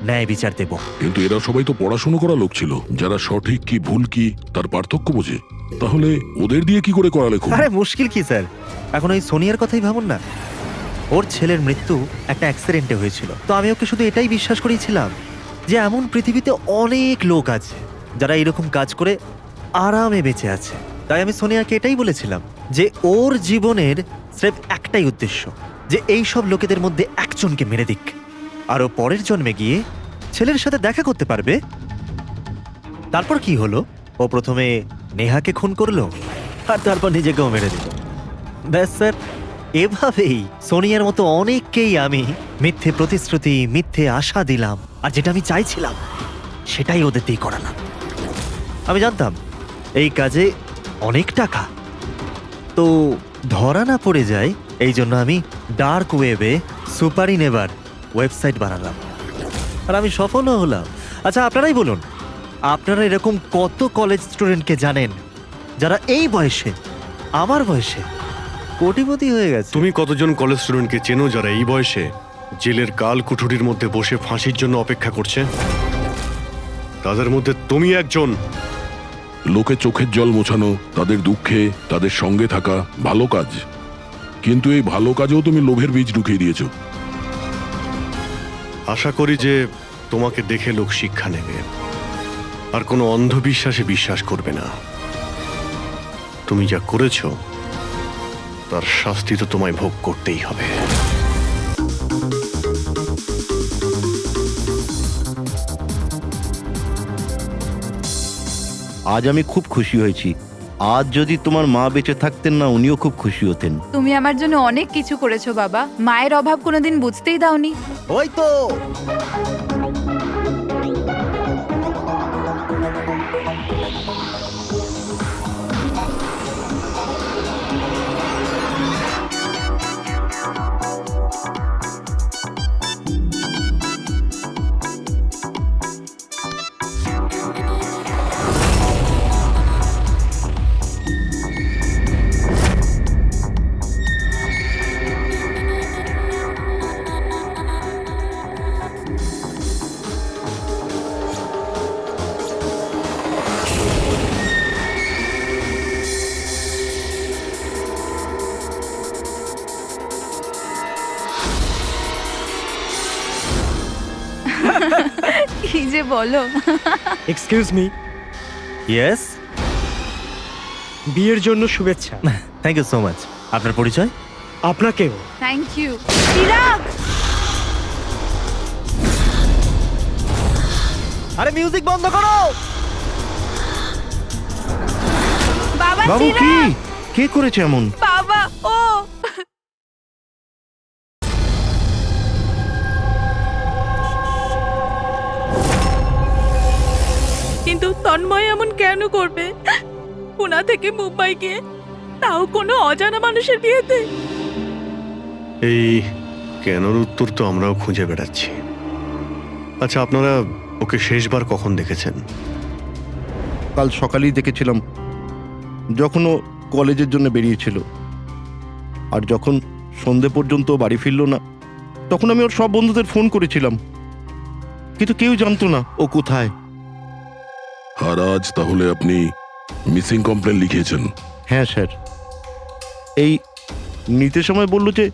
ন্যায় বিচার দেব। কিন্তু এরা সবাই তো পড়াশোনা করা লোক ছিল, যারা সঠিক কি ভুল কি তার পার্থক্য বোঝে। তাহলে ওদের দিয়ে কি করে করালে খুন? আরে মুশকিল কি স্যার, এখন ওই সোনিয়ার কথাই ভাবুন না। ওর ছেলের মৃত্যু একটা অ্যাক্সিডেন্টে হয়েছিল, তো আমি ওকে শুধু এটাই বিশ্বাস করিয়েছিলাম যে এমন পৃথিবীতে অনেক লোক আছে যারা এরকম কাজ করে আরামে বেঁচে আছে। তাই আমি সোনিয়াকে এটাই বলেছিলাম যে ওর জীবনের স্রেফ একটাই উদ্দেশ্য, যে এই সব লোকেদের মধ্যে একজনকে মেরে দিক, আর ও পরের জন্মে গিয়ে ছেলের সাথে দেখা করতে পারবে। তারপর কি হলো, ও প্রথমে নেহাকে খুন করলো আর তারপর নিজেকেও মেরে দিল। ব্যাস স্যার, এভাবেই সোনিয়ার মতো অনেককেই আমি মিথ্যে প্রতিশ্রুতি, মিথ্যে আশা দিলাম, আর যেটা আমি চাইছিলাম সেটাই ওদের দিয়ে করালাম। আমি জানতাম এই কাজে অনেক টাকা, তো ধরা না পড়ে যায়, এই জন্য আমি ডার্ক ওয়েবে সুপারি নেভার ওয়েবসাইট বানালাম, আর আমি সফলও হলাম। আচ্ছা, আপনারাই বলুন, আপনারা এরকম কত কলেজ স্টুডেন্টকে জানেন যারা এই বয়সে, আমার বয়সে, কোটিপতি হয়ে গেছে? তুমি কতজন কলেজ স্টুডেন্টকে চেনো যারা এই বয়সে জেলের কাল কুঠুরির মধ্যে বসে ফাঁসির জন্য অপেক্ষা করছে? তাদের মধ্যে তুমি একজন। লোকে চোখের জল মোছানো, তাদের দুঃখে তাদের সঙ্গে থাকা ভালো কাজ, কিন্তু এই ভালো কাজেও তুমি লোভের বীজ ঢুকিয়ে দিয়েছো। আশা করি যে তোমাকে দেখে লোক শিক্ষা নেবে আর কোনো অন্ধবিশ্বাসে বিশ্বাস করবে না। তুমি যা করেছো তার শাস্তি তো তোমায় ভোগ করতেই হবে। আজ আমি খুব খুশি হয়েছি। আজ যদি তোমার মা বেঁচে থাকতেন না, উনিও খুব খুশি হতেন। তুমি আমার জন্য অনেক কিছু করেছো বাবা, মায়ের অভাব কোনোদিন বুঝতেই দাওনি। ওই তো কি যে বলো। এক্সকিউজ মি, ইয়েস, বিয়ের জন্য শুভেচ্ছা। Thank you so much. আপনার পরিচয়? আপনাকেও। Thank you. চিরাগ, আরে মিউজিক বন্ধ করো। বাবা বাবু, কি চিরাগ, কে করেছে এমন? বাবা ও। কিন্তু তন্ময় এমন কেন করবে? পুনা থেকে মুম্বাই গিয়ে, তাও কোনো অজানা মানুষের বিয়েতে। এই কেনর উত্তর তো আমরাও খুঁজে বেড়াচ্ছি। আচ্ছা, আপনারা ওকে শেষবার কখন দেখেছেন? কাল সকালেই দেখেছিলাম, যখন ও কলেজের জন্য বেরিয়েছিল। আর যখন সন্ধে পর্যন্ত বাড়ি ফিরলো না, তখন আমি ওর সব বন্ধুদের ফোন করেছিলাম, কিন্তু কেউ জানতো না ও কোথায়। আর আজ তাহলে আপনি মিসিং কমপ্লেন লিখিয়েছেন? হ্যাঁ স্যার, এই নিতে সময় বলল যে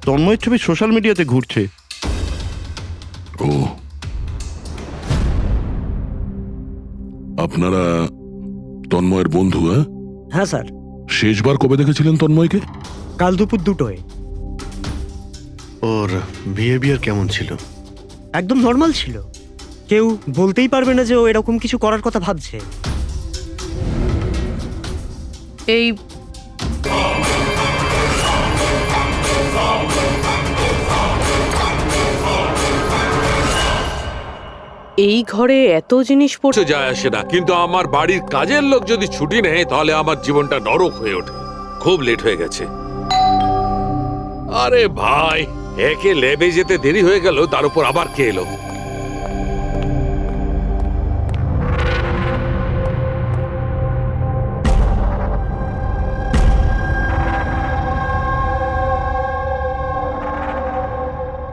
তন্ময়ের ছবি সোশ্যাল মিডিয়াতে ঘুরছে। ও, আপনারা তন্ময়ের বন্ধু? হ্যাঁ, হ্যাঁ স্যার, শেষবার কবে দেখেছিলেন তন্ময়কে? কাল দুপুর 2টোয়। ওর বিহেভিয়ার কেমন ছিল? একদম নর্মাল ছিল, কেউ বলতেই পারবে না যে ও এরকম কিছু করার কথা ভাবছে। এই এই ঘরে এত জিনিস পড়ছে যায় আসে না, কিন্তু আমার বাড়ির কাজের লোক যদি ছুটি নেয় তাহলে আমার জীবনটা নরক হয়ে ওঠে। খুব লেট হয়ে গেছে। আরে ভাই, একে ল্যাবে যেতে দেরি হয়ে গেল, তার উপর আবার কে এলো?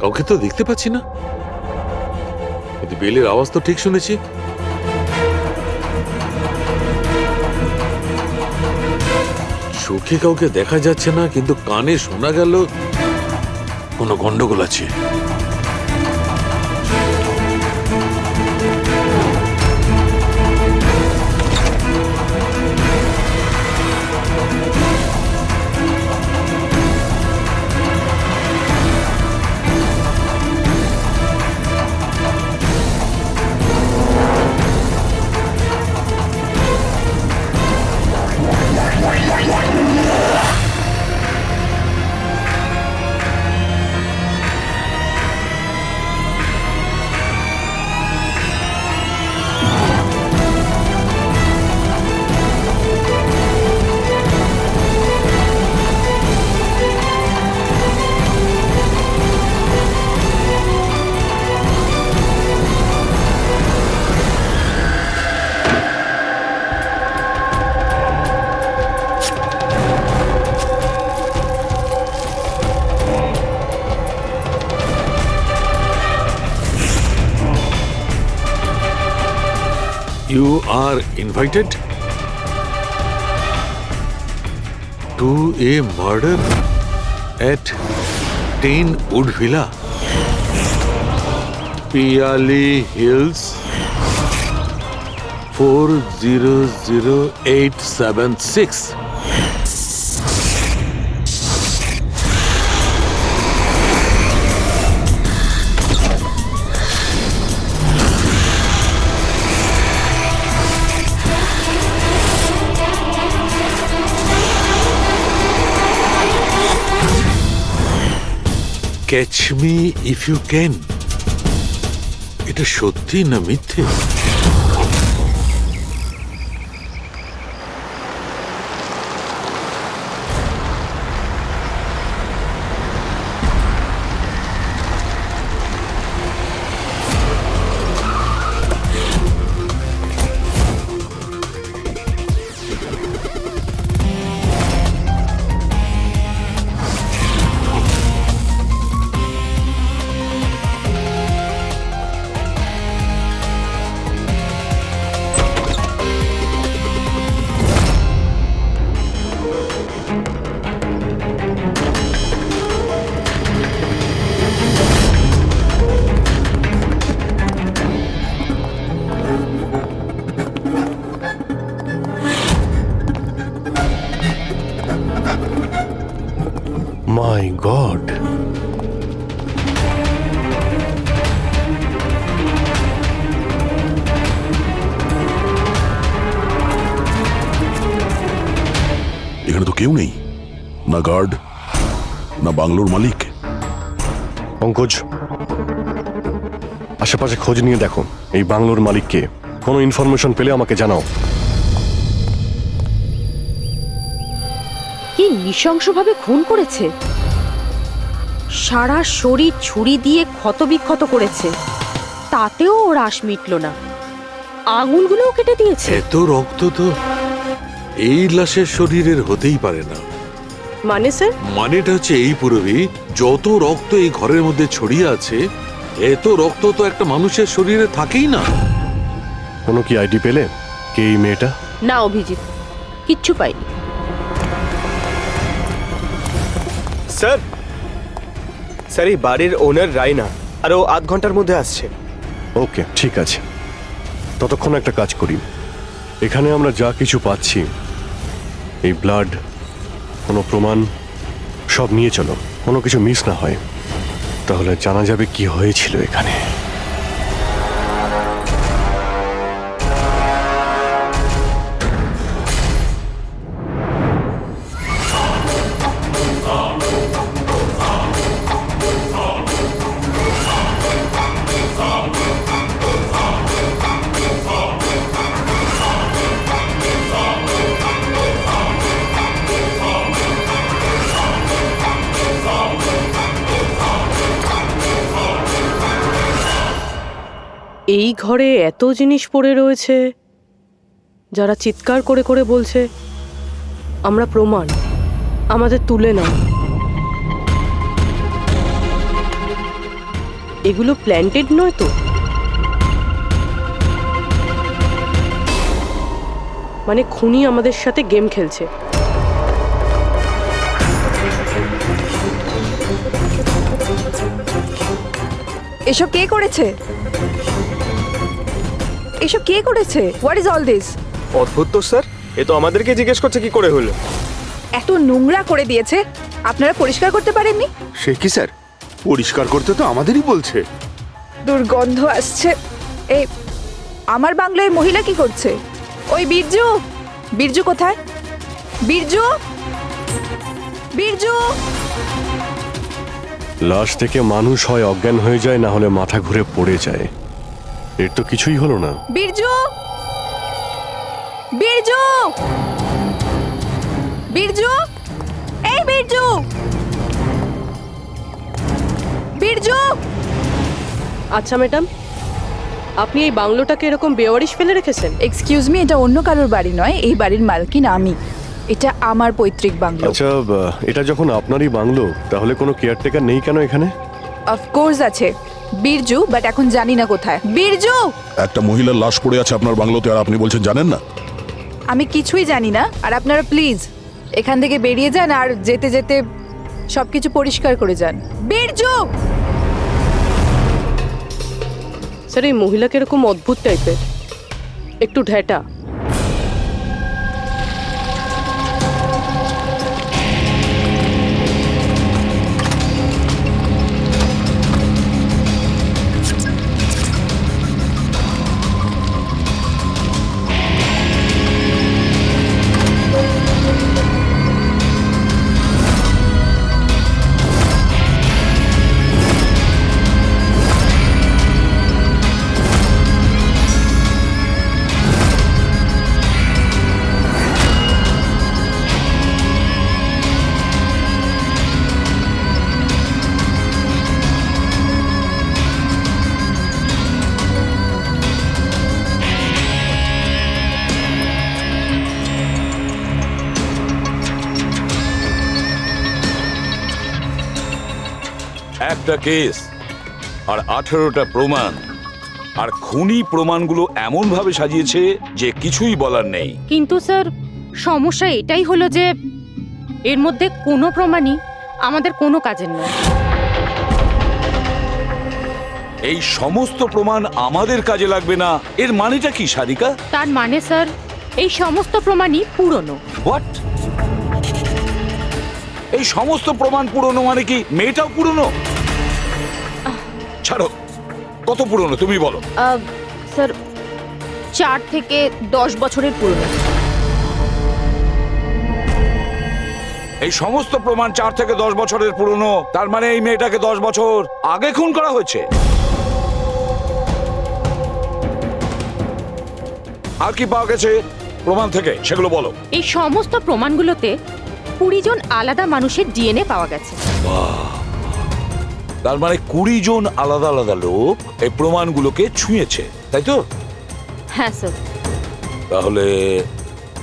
কাউকে তো দেখতে পাচ্ছি না, কিন্তু বেলের আওয়াজ তো ঠিক শুনেছি। চোখে কাউকে দেখা যাচ্ছে না, কিন্তু কানে শোনা গেল কোনো গন্ডগোল আছে। You are invited to a murder at 10 Wood Villa, Piali Hills, 400876. Catch me if you can. এটা সত্যি না মিথ্যে? My God! এখানে তো কেউ নেই, না গার্ড না বাংলোর মালিক। পঙ্কজ, আশেপাশে খোঁজ নিয়ে দেখো এই বাংলোর মালিককে। কোনো ইনফরমেশন পেলে আমাকে জানাও। কি নৃশংসভাবে খুন করেছে, সারা শরীর ছুরি দিয়ে ক্ষতবিক্ষত করেছে, তাতেও ওর আশ মিটল না, আঙুলগুলোও কেটে দিয়েছে। এত রক্ত তো এই লাশের শরীরের হতেই পারে না। মানে স্যার? মানেটা হচ্ছে এই পুরবি, যত রক্ত এই ঘরের মধ্যে ছড়িয়ে আছে, এত রক্ত তো একটা মানুষের শরীরে থাকেই না। কোনো কি আইডি পেলে কে এই মেয়েটা? না অভিজিৎ, কিচ্ছু পাইনি। স্যার, স্যার এই বাড়ির ওনার রায়না, আর ও আধ ঘন্টার মধ্যে আসছে। ওকে, ঠিক আছে। ততক্ষণ একটা কাজ করি, এখানে আমরা যা কিছু পাচ্ছি এই ব্লাড, কোনো প্রমাণ সব নিয়ে চলো, কোনো কিছু মিস না হয়, তাহলে জানা যাবে কি হয়েছিল এখানে। এই ঘরে এত জিনিস পড়ে রয়েছে, যারা চিৎকার করে করে বলছে আমরা প্রমাণ, আমাদের তুলে নাও। এগুলো প্ল্যান্টেড নয় তো? মানে খুনি আমাদের সাথে গেম খেলছে। এসব কে করেছে? এসব কে করেছে? What is all this? অদ্ভুত তো স্যার, এ তো আমাদেরকে জিজ্ঞেস করছে কি করে হলো। এত নোংরা করে দিয়েছে, আপনারা পরিষ্কার করতে পারেননি? সে কি স্যার, পরিষ্কার করতে তো আমাদেরই বলছে। দুর্গন্ধ আসছে। এই আমার বাংলায় মহিলা কি করছে? ওই বীরজু, বীরজু কোথায়? বীরজু, বীরজু! লাশ থেকে মানুষ হয় অজ্ঞান হয়ে যায়, না হলে মাথা ঘুরে পড়ে যায়। এর তো কিছুই হলো না। বীরজু, বীরজু, বীরজু, এই বীরজু, বীরজু! আচ্ছা ম্যাডাম, আপনি এই বাংলোটাকে এরকম বেওয়ারিশ ফেলে রেখেছেন? এক্সকিউজ মি, এটা অন্য কারোর বাড়ি নয়, এই বাড়ির মালকিন আমি। এটা আমার পৈতৃক বাংলো। আচ্ছা, এটা যখন আপনারই বাংলো, তাহলে কোনো কেয়ারটেকার নেই কেন এখানে? অফকোর্স আছে, বীরজু, বাট এখন জানি না কোথায়। বীরজু! একটা মহিলার লাশ পড়ে আছে আপনার বাংলোতে, আর আপনি বলছেন জানেন না? আমি কিছুই জানি না, আর আপনারা প্লিজ এখান থেকে বেরিয়ে যান, আর যেতে যেতে সবকিছু পরিষ্কার করে যান। বীরজু! স্যার, এই মহিলাকে এরকম অদ্ভুত টাইপের, একটু ঢ্যাটা। একটা কেস আর 18টা প্রমাণ, আর খুনি প্রমাণগুলো এমন ভাবে সাজিয়েছে যে কিছুই বলার নেই। কিন্তু স্যার, সমস্যা এটাই হলো যে এর মধ্যে কোনো প্রমাণই আমাদের কোনো কাজের নয়। এই সমস্ত প্রমাণ আমাদের কাজে লাগবে না, এর মানেটা কি সারিকা? তার মানে স্যার, এই সমস্ত প্রমাণই পুরনো। হোয়াট? এই সমস্ত প্রমাণ পুরনো মানে কি মেয়েটাও পুরনো? ছাড়ো, কত পুরনো তুমি বলো। স্যার, 4 থেকে 10 বছরের পুরনো। এই সমস্ত প্রমাণ 4 থেকে 10 বছরের পুরনো, তার মানে এই মেয়েটাকে 10 বছর আগে খুন করা হয়েছে। আর কি পাওয়া গেছে প্রমাণ থেকে, সেগুলো বলো। এই সমস্ত প্রমাণগুলোতে 20 জন আলাদা মানুষের ডিএনএ পাওয়া গেছে। তার মানে 20 জন আলাদা আলাদা লোক এই প্রমাণগুলোকে ছুঁয়েছে, তাই তো? হ্যাঁ স্যার। তাহলে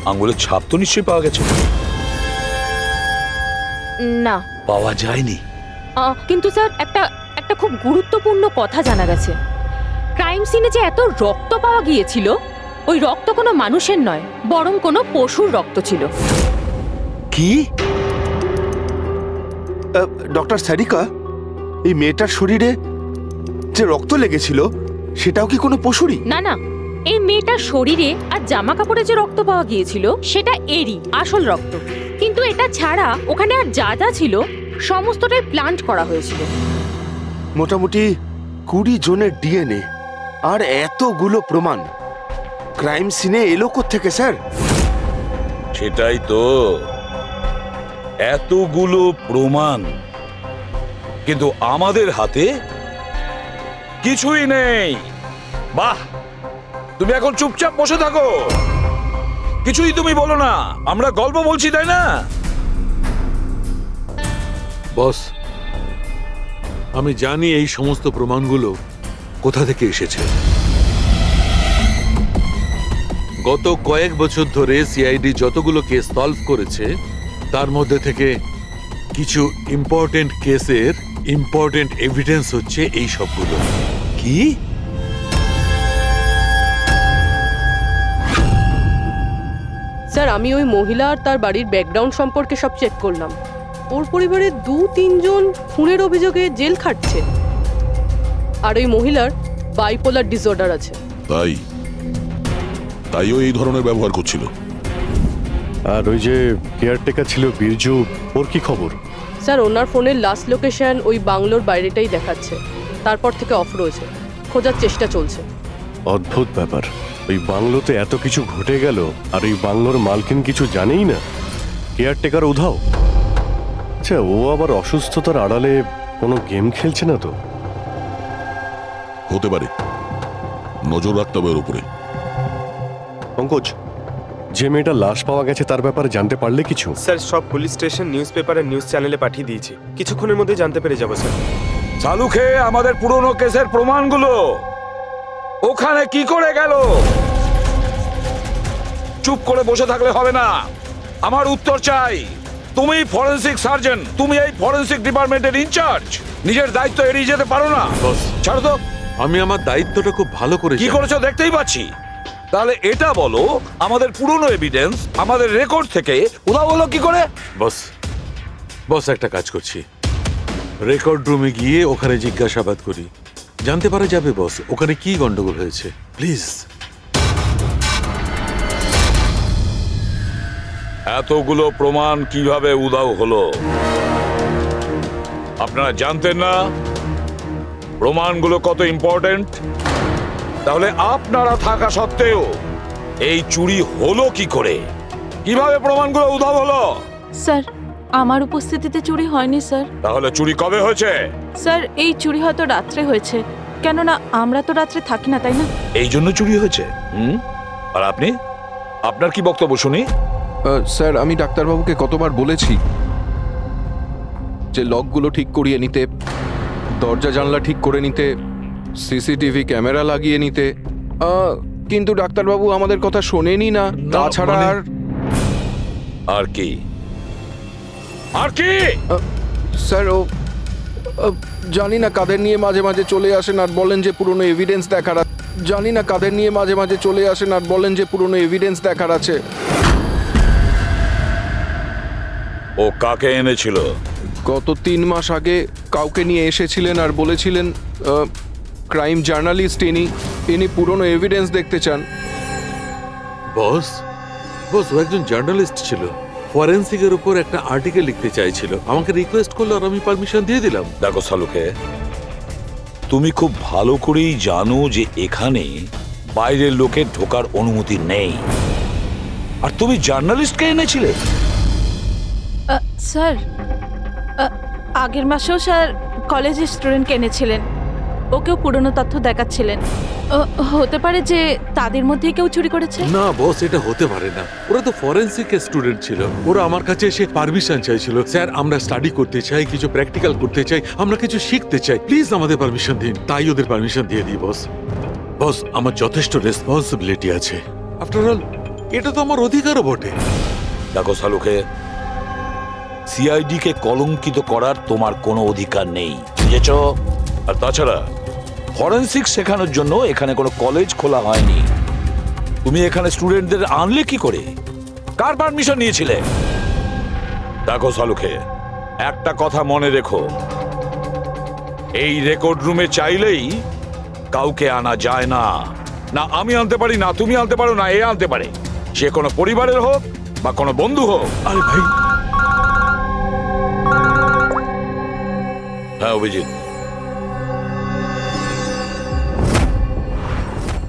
আঙ্গুলের ছাপ তো নিশ্চয়ই পাওয়া গেছে। না, পাওয়া যায়নি। কিন্তু স্যার, একটা খুব গুরুত্বপূর্ণ কথা জানা গেছে। ক্রাইম সিনে যে এত রক্ত পাওয়া গিয়েছিল, ওই রক্ত কোনো মানুষের নয়, বরং কোনো পশুর রক্ত ছিল। কি? ডক্টর সারিকা, এই মেয়েটার শরীরে যে রক্ত লেগেছিল সেটাও কি কোনো পশুরই? না না, এই মেয়েটার শরীরে আর জামা কাপড়ে যে রক্ত পাওয়া গিয়েছিল সেটা এরই আসল রক্ত, কিন্তু এটা ছাড়া ওখানে আর যা যা ছিল সমস্তটাই প্লান্ট করা হয়েছিল। মোটামুটি 20 জনের ডিএনএ আর এতগুলো প্রমাণ ক্রাইম সিনে এলো থেকে স্যার? সেটাই তো, এতগুলো প্রমাণ কিন্তু আমাদের হাতে কিছুই নেই। বাহ, তুমি এখন চুপচাপ বসে থাকো, কিছুই তুমি বলো না, আমরা গল্প বলছি তাই না? বস, আমি জানি এই সমস্ত প্রমাণগুলো কোথা থেকে এসেছে। গত কয়েক বছর ধরে সিআইডি যতগুলো কেস সলভ করেছে তার মধ্যে থেকে কিছু ইম্পর্টেন্ট কেসের ইম্পর্টেন্ট এভিডেন্স হচ্ছে এই সবগুলো। কি? স্যার, আমি ওই মহিলা আর তার বাড়ির ব্যাকগ্রাউন্ড সম্পর্কে সব চেক করলাম। ওর পরিবারের 2-3 জন খুনের অভিযোগে জেল খাটছে, আর ওই মহিলার বাইপোলার ডিসঅর্ডার আছে। তাইও এই ধরনের ব্যবহার করছিল। আর ওই যে কেয়ারটেকার ছিল বীরজু, ওর কি খবর? স্যার, ওনার ফোনের লাস্ট লোকেশন ওই বাংলোর বাইরেটাই দেখাচ্ছে, তারপর থেকে অফ রয়েছে, খোঁজার চেষ্টা চলছে। অদ্ভুত ব্যাপার, ওই বাংলোতে এত কিছু ঘটে গেল আর ওই বাংলোর মালকিন কিছু জানেই না। কেয়ারটেকার উধাও। আচ্ছা, ও আবার অসুস্থতার আড়ালে কোনো গেম খেলছে না তো? হতে পারে, নজর রাখতে হবে ওর উপরে। পঙ্কজ, যে মেয়েটা লাশ পাওয়া গেছে তার ব্যাপারে জানতে পারলে কিছু? স্যার, সব পুলিশ স্টেশন, নিউজ পেপার আর নিউজ চ্যানেলে পাঠিয়ে দিয়েছি, কিছুক্ষণের মধ্যে জানতে পেরে যাবো স্যার। চালু খেয়ে আমাদের পুরনো কেসের প্রমাণগুলো ওখানে কি করে গেল? চুপ করে বসে থাকলে হবে না, আমার উত্তর চাই। তুমি ফরেনসিক সার্জন, তুমি এই ফরেনসিক ডিপার্টমেন্টের ইনচার্জ, নিজের দায়িত্ব এড়িয়ে যেতে পারো না। ছাড়ো তো। আমি আমার দায়িত্বটা খুব ভালো করে কি করেছো দেখতেই পাচ্ছি। তাহলে এটা বলো, আমাদের পুরনো এভিডেন্স আমাদের রেকর্ড থেকে উধাও হলো কি করে? বস একটা কাজ করছি, রেকর্ড রুমে গিয়ে ওখানে জিজ্ঞাসাবাদ করি, জানতে পারা যাবে বস ওখানে কি গন্ডগোল হয়েছে। প্লিজ। এতগুলো প্রমাণ কিভাবে উধাও হলো আপনারা জানতেন না? প্রমাণগুলো কত ইম্পর্টেন্ট। তাহলে আপনারা থাকা সত্ত্বেও এই চুরি হলো কি করে? কিভাবে প্রমাণগুলো উধাও হলো? স্যার, আমার উপস্থিতিতে চুরি হয়নি স্যার। তাহলে চুরি কবে হয়েছে? স্যার, এই চুরি হয়তো রাত্রে হয়েছে, কেননা আমরা তো রাত্রে থাকি না, তাই না? এই জন্য চুরি হয়েছে। আর আপনি, আপনার কি বক্তব্য শুনি? স্যার, আমি ডাক্তারবাবুকে কতবার বলেছি যে লকগুলো ঠিক করিয়ে নিতে, দরজা জানলা ঠিক করে নিতে, সিসিটিভি ক্যামেরা লাগিয়ে নিতে, কিন্তু ডাক্তারবাবু আমাদের কথা শোনেনি না। তাছাড়া আর কি? আর কি? স্যার, ও জানি না কাদের নিয়ে মাঝে মাঝে চলে আসেন আর বলেন যে পুরনো এভিডেন্স দেখার আছে। জানি না কাদের নিয়ে মাঝে মাঝে চলে আসেন আর বলেন যে পুরনো এভিডেন্স দেখার আছে। ও কাকে এনেছিল? গত 3 মাস আগে কাউকে নিয়ে এসেছিলেন আর বলেছিলেন ক্রাইম জার্নালিস্ট ইনি পুরনো এভিডেন্স দেখতে চান। বস ও একজন জার্নালিস্ট ছিল, ফরেনসিকের উপর একটা আর্টিকেল লিখতে চাইছিল, আমাকে রিকোয়েস্ট করলো আর আমি পারমিশন দিয়ে দিলাম। দেখো সালুকে, তুমি খুব ভালো করেই জানো যে এখানে বাইরের লোকের ঢোকার অনুমতি নেই, আর তুমি জার্নালিস্টকে এনেছিলে। স্যার, আগের মাসেও স্যার কলেজের স্টুডেন্টকে এনেছিলেন, ওকেও পুরনো তথ্য দেখাচ্ছিলেন। হতে পারে যে তাদের মধ্যেই কেউ চুরি করেছে। না বস, এটা হতে পারে না, ওরা তো ফরেনসিক স্টুডেন্ট ছিল। ওরা আমার কাছে এসে পারমিশন চাইছিল, স্যার আমরা স্টাডি করতে চাই, কিছু প্র্যাকটিক্যাল করতে চাই, আমরা কিছু শিখতে চাই, প্লিজ আমাদের পারমিশন দিন। তাই ওদের পারমিশন দিয়ে দিই বস। বস, আমার যথেষ্ট রেসপন্সিবিলিটি আছে, আফটার অল এটা তো আমার অধিকারও বটে। দেখো সালুকে, সিআইডি কে কলঙ্কিত করার তোমার কোনো অধিকার নেই, বুঝেছো? আর তাছাড়া ফরেনসিক শেখানোর জন্য এখানে কোনো কলেজ খোলা হয়নি। তুমি এখানে স্টুডেন্টদের আনলে কি করে? কার পারমিশন নিয়েছিলে? দেখো সালুকে, একটা কথা মনে রেখো, এই রেকর্ড রুমে চাইলেই কাউকে আনা যায় না। না আমি আনতে পারি, না তুমি আনতে পারো, না এ আনতে পারে। সে কোনো পরিবারের হোক বা কোনো বন্ধু হোক। আরে ভাই, হ্যাঁ অভিজিৎ,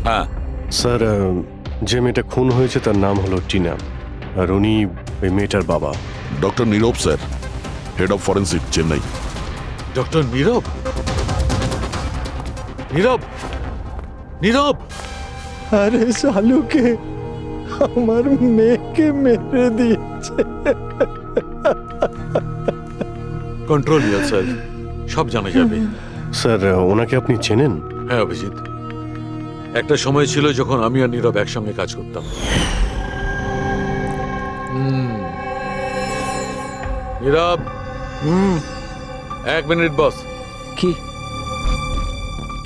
হ্যাঁ স্যার, যে মেয়েটা খুন হয়েছে তার নাম হলো টিনা, আর উনি ওই মেয়েটার বাবা। Doctor Nirab sir, head of forensic, Chennai. Doctor Nirab? Nirab, Nirab! আরে শালুকে আমার মেয়েকে মেরে দিয়েছে। কন্ট্রোল ইয়ার স্যার, সব জানা যাবে। স্যার, ওনাকে আপনি চেনেন? হ্যাঁ অভিজিৎ, একটা সময় ছিল যখন আমি আর নীরব একসঙ্গে কাজ করতাম। নীরব, 1 মিনিট বস। কি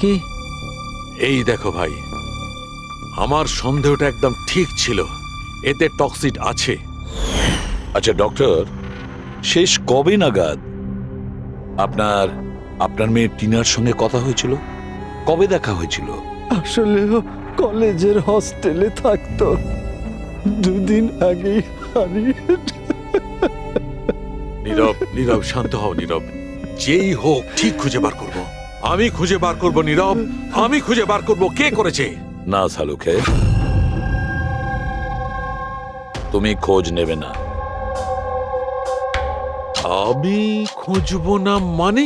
কি? এই দেখো ভাই, আমার সন্দেহটা একদম ঠিক ছিল, এতে টক্সিড আছে। আচ্ছা ডক্টর, শেষ কবে নাগাদ আপনার মেয়ে টিনার সঙ্গে কথা হয়েছিল? কবে দেখা হয়েছিল? আসলে ও কলেজের হস্টেলে থাকতো, 2 দিন আগেই হারিয়ে। নীরব, নীরব শান্ত হও নীরব, যেই হোক ঠিক খুঁজে বার করব। আমি খুঁজে বার করব নীরব, আমি খুঁজে বার করব কে করেছে। না শালুকে, তুমি খোঁজ নেবে না। আমি খুঁজবো না মানে?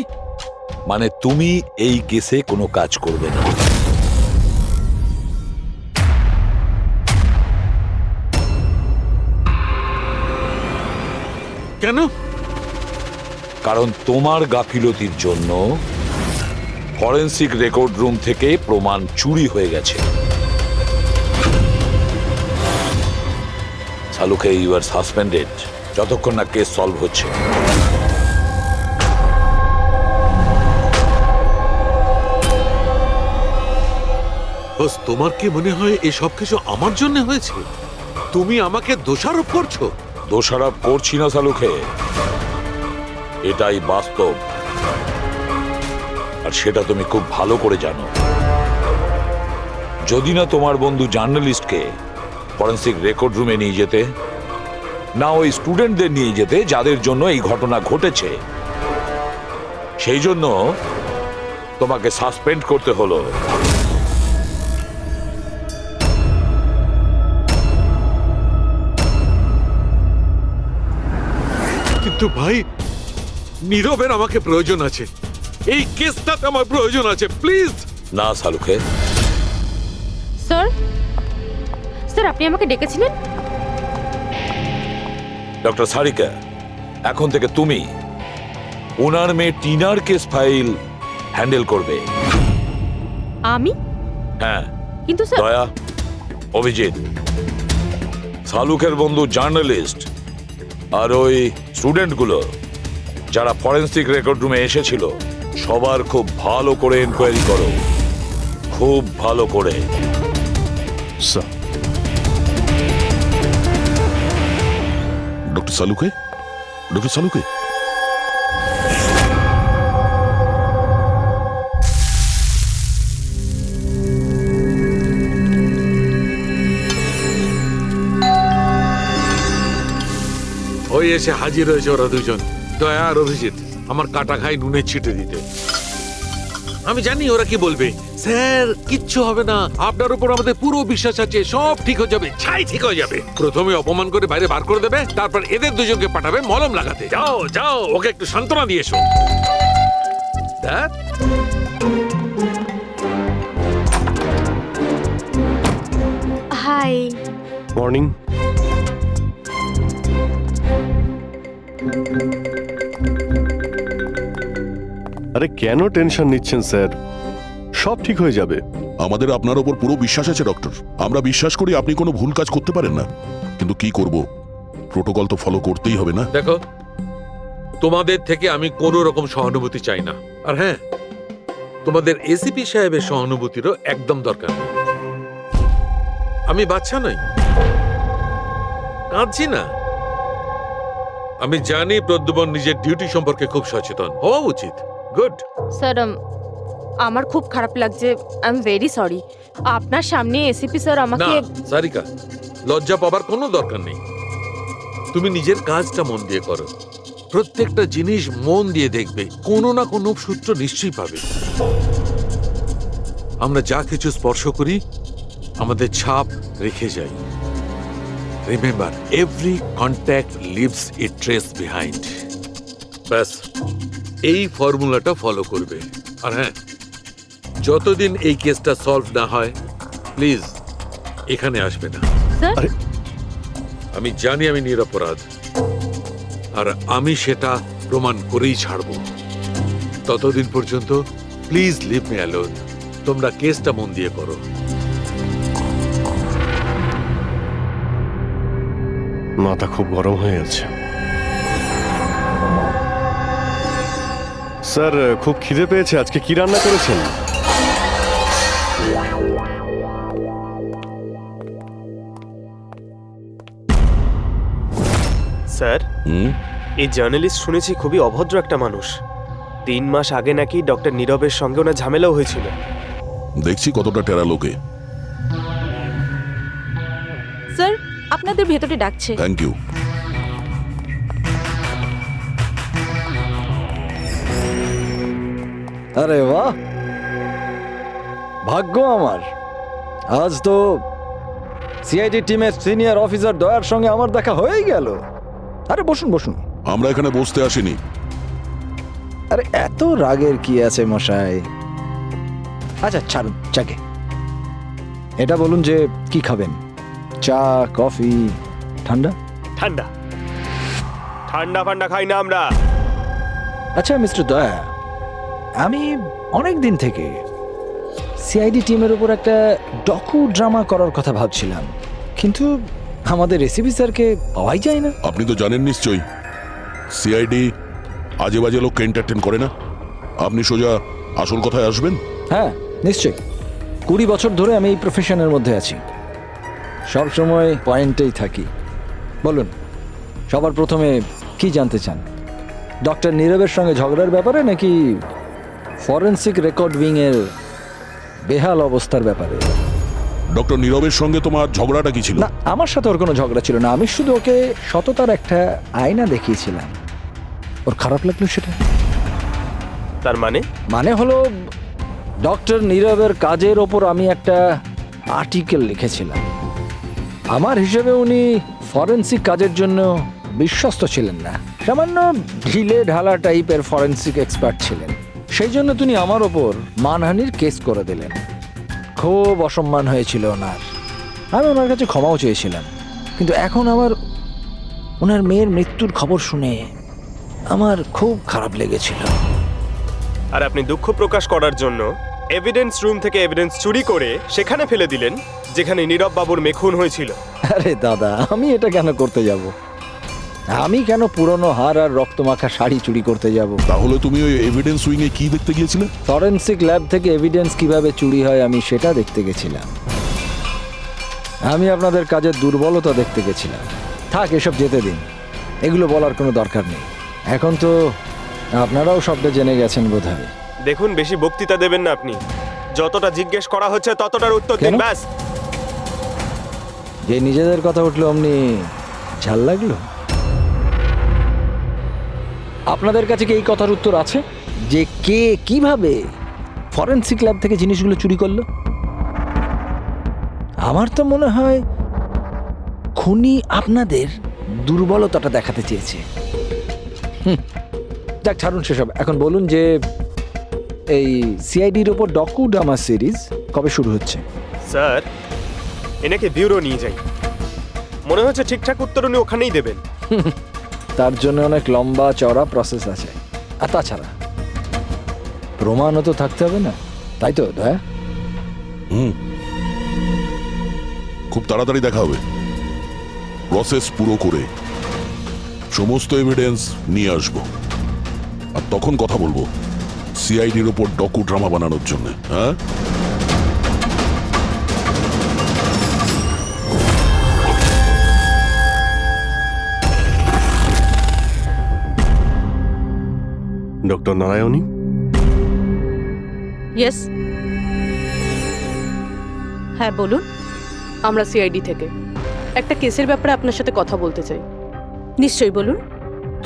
মানে তুমি এই কেসে কোনো কাজ করবে না। কেন? কারণ তোমার গাফিলতির জন্য ফরেনসিক রেকর্ড রুম থেকে প্রমাণ চুরি হয়ে গেছে। শালুকে, ইউ আর সাসপেন্ডেড যতক্ষণ না কেস সলভ হচ্ছে। বস, তোমার কি মনে হয় এই সব কিছু আমার জন্য হয়েছে? তুমি আমাকে দোষারোপ করছো? দোষারোপ করছি না শালুকে, এটাই বাস্তব, আর সেটা তুমি খুব ভালো করে জানো। যদি না তোমার বন্ধু জার্নালিস্টকে ফরেনসিক রেকর্ড রুমে নিয়ে যেতে, না ওই স্টুডেন্টদের নিয়ে যেতে যাদের জন্য এই ঘটনা ঘটেছে, সেই জন্য তোমাকে সাসপেন্ড করতে হলো। কিন্তু ভাই, নীরবের আমাকে প্রয়োজন আছে, এই কেসটাতে আমার প্রয়োজন আছে, প্লিজ। না শালুকে। স্যার, স্যার আপনি আমাকে ডেকেছিলেন? ডক্টর সারিকা, এখন থেকে তুমি ওনার মেয়ে টিনার কেস ফাইল হ্যান্ডেল করবে। আমি? হ্যাঁ। কিন্তু স্যার, দয়া, অভিজিৎ, শালুকের বন্ধু জার্নালিস্ট আর ওই স্টুডেন্টগুলো যারা ফরেনসিক রেকর্ড রুমে এসেছিল, সবার খুব ভালো করে এনকোয়ারি করো, খুব ভালো করে। ডক্টর সালুকে, ডক্টর সালুকে, ওই এসে হাজির হয়েছে ওরা দুজন, দয়া আর অভিজিৎ, আমার কাটা খাই নুনে ছিটে দিতে। আমি জানি ওরা কি বলবে, স্যার কিচ্ছু হবে না, আপনার উপর আমাদের পুরো বিশ্বাস আছে, সব ঠিক হয়ে যাবে, ছাই ঠিক হয়ে যাবে। প্রথমে অপমান করে বাইরে বার করে দেবে, তারপর এদের দুজনকে পাঠাবে মলম লাগাতে। যাও যাও, ওকে একটু সান্ত্বনা দিয়ে এসো। হাই। মর্নিং। আরে কেন টেনশন নিচ্ছেন স্যার, সব ঠিক হয়ে যাবে। আমাদের আপনার ওপর পুরো বিশ্বাস আছে ডক্টর, আমরা বিশ্বাস করি আপনি কোনো ভুল কাজ করতে পারেন না, কিন্তু কি করব, প্রোটোকল তো ফলো করতেই হবে না। দেখো, তোমাদের থেকে আমি কোনো রকম সহানুভূতি চাই না, আর হ্যাঁ, তোমাদের এসিপি সাহেবের সহানুভূতিরও একদম দরকার নেই। আমি বাচ্চা নই, কাঁদছি না। আমি জানি প্রদ্যুমন নিজের ডিউটি সম্পর্কে খুব সচেতন হওয়া উচিত। গুড স্যার আমার খুব খারাপ লাগছে, আই এম ভেরি সরি। আপনার সামনে এসিপি স্যার না আমাকে সারিকা, লজ্জা পাবার কোনো দরকার নেই। তুমি নিজের কাজটা মন দিয়ে করো, প্রত্যেকটা জিনিস মন দিয়ে দেখবে, কোনো না কোনো সূত্র নিশ্চয়ই পাবে। আমরা যা কিছু স্পর্শ করি আমাদের ছাপ রেখে যাই। রিমেম্বার, এভরি কন্ট্যাক্ট লিভস এ ট্রেস বিহাইন্ড। ব্যাস, এই ফর্মুলাটা ফলো করবে। আর হ্যাঁ, যতদিন এই কেসটা সলভ না হয় প্লিজ এখানে আসবে না। আমি জানি আমি নিরপরাধ, আর আমি সেটা প্রমাণ করেই ছাড়ব। ততদিন পর্যন্ত প্লিজ লিভ মি অ্যালোন। তোমরা কেসটা মন দিয়ে করো। মাথা খুব গরম হয়ে আছে স্যার। খুব খিদে পেয়েছে। আজকে কি রান্না করেছেন? স্যার, এই জার্নালিস্ট শুনেছি খুবই অভদ্র একটা মানুষ। 3 মাস আগে নাকি ডক্টর নীরবের সঙ্গে ওনার ঝামেলাও হয়েছিল। দেখছি কতটা টেরা লোকে। স্যার, আপনাদের ভেতরে ডাকছে। Thank you. আরে বাহ, ভাগ্য আমার, আজ তো সিআইডি টিমের সিনিয়র অফিসার দয়ার সঙ্গে আমার দেখা হয়েই গেল। আরে বসুন বসুন। আমরা এখানে বসতে আসিনি। আরে এত রাগের কি আছে মশাই? আচ্ছা ছাড়ুন চাকে। এটা বলুন যে কি খাবেন, চা, কফি, ঠান্ডা? ঠান্ডা ঠান্ডা ফান্ডা খাই না আমরা। আচ্ছা মিস্টার দয়া, আমি অনেক দিন থেকে সিআইডি টিমের উপর একটা ডকু ড্রামা করার কথা ভাবছিলাম, কিন্তু আমাদের এসিপি স্যারকে পাওয়াই যায় না। আপনি তো জানেন নিশ্চয়ই, সিআইডি আজে বাজে লোককে এন্টারটেন করে না। আপনি সোজা আসল কথায় আসবেন। হ্যাঁ নিশ্চয়ই, 20 বছর ধরে আমি এই প্রফেশনের মধ্যে আছি, সব সময় পয়েন্টেই থাকি। বলুন, সবার প্রথমে কি জানতে চান? ডক্টর নীরবের সঙ্গে ঝগড়ার ব্যাপারে নাকি ফরেন্সিক রেকর্ড উইং এর বেহাল অবস্থার ব্যাপারে? ডক্টর নীরবের সঙ্গে তোমার ঝগড়াটা কি ছিল? না, আমার সাথে ওর কোনো ঝগড়া ছিল না। আমি শুধু ওকে সততার একটা আয়না দেখিয়েছিলাম। ওর খারাপ লাগলো সেটা। তার মানে হলো ডক্টর নীরবের কাজের ওপর আমি একটা আর্টিকেল লিখেছিলাম। আমার হিসেবে উনি ফরেন্সিক কাজের জন্য বিশ্বস্ত ছিলেন না, সামান্য ঢিলে ঢালা টাইপের ফরেন্সিক এক্সপার্ট ছিলেন। সেই জন্য তিনি আমার ওপর মানহানির কেস করে দিলেন। খুব অসম্মান হয়েছিল ওনার। আমি ওনার কাছে ক্ষমাও চেয়েছিলাম, কিন্তু এখন আমার ওনার মেয়ের মৃত্যুর খবর শুনে আমার খুব খারাপ লেগেছিল। আর আপনি দুঃখ প্রকাশ করার জন্য এভিডেন্স রুম থেকে এভিডেন্স চুরি করে সেখানে ফেলে দিলেন যেখানে নীরব বাবুর মেয়ে খুন হয়েছিল। আরে দাদা, আমি এটা কেন করতে যাব? আমি কেন পুরনো হার আর রক্তমাখা শাড়ি চুরি করতে যাব? তাহলে তুমি ওই এভিডেন্স উইং এ কি দেখতে গিয়েছিলে? ফরেন্সিক ল্যাব থেকে এভিডেন্স কিভাবে চুরি হয় আমি সেটা দেখতে গেছিলাম। আমি আপনাদের কাজের দুর্বলতা দেখতে গেছিলাম। থাক, এসব যেতে দিন, এগুলো বলার কোনো দরকার নেই। এখন তো আপনারাও সবটা জেনে গেছেন বোধহয়। দেখুন, বেশি বক্তৃতা দেবেন না আপনি। যতটা জিজ্ঞেস করা হচ্ছে ততটার উত্তর দিন ব্যাস। যে নিজেদের কথা উঠলো অমনি ঝাল লাগলো। আপনাদের কাছে কি এই কথার উত্তর আছে যে কে কিভাবে ফরেনসিক ল্যাব থেকে জিনিসগুলো চুরি করলো? আমার তো মনে হয় খুনি আপনাদের দুর্বলতাটা দেখাতে চেয়েছে। যাক, ছাড়ুন সেসব। এখন বলুন যে এই সিআইডির ওপর ডকু ড্রামা সিরিজ কবে শুরু হচ্ছে? স্যার, এনাকে ব্যুরো নিয়ে যাই, মনে হচ্ছে ঠিকঠাক উত্তর উনি ওখানেই দেবেন। তার জন্য অনেক লম্বা চড়া প্রসেস আছে, আর তাছাড়া প্রমাণও তো থাকতে হবে না, তাই তো দয়া? খুব তাড়াতাড়ি দেখা হবে, প্রসেস পুরো করে সমস্ত এভিডেন্স নিয়ে আসবো, আর তখন কথা বলবো সিআইডির ওপর ডকু ড্রামা বানানোর জন্য। হ্যাঁ, ডক্টর নারায়ণী, ইয়েস। হ্যাঁ বলুন। আমরা সিআইডি থেকে একটা কেসের ব্যাপারে আপনার সাথে কথা বলতে চাই। নিশ্চয়ই বলুন।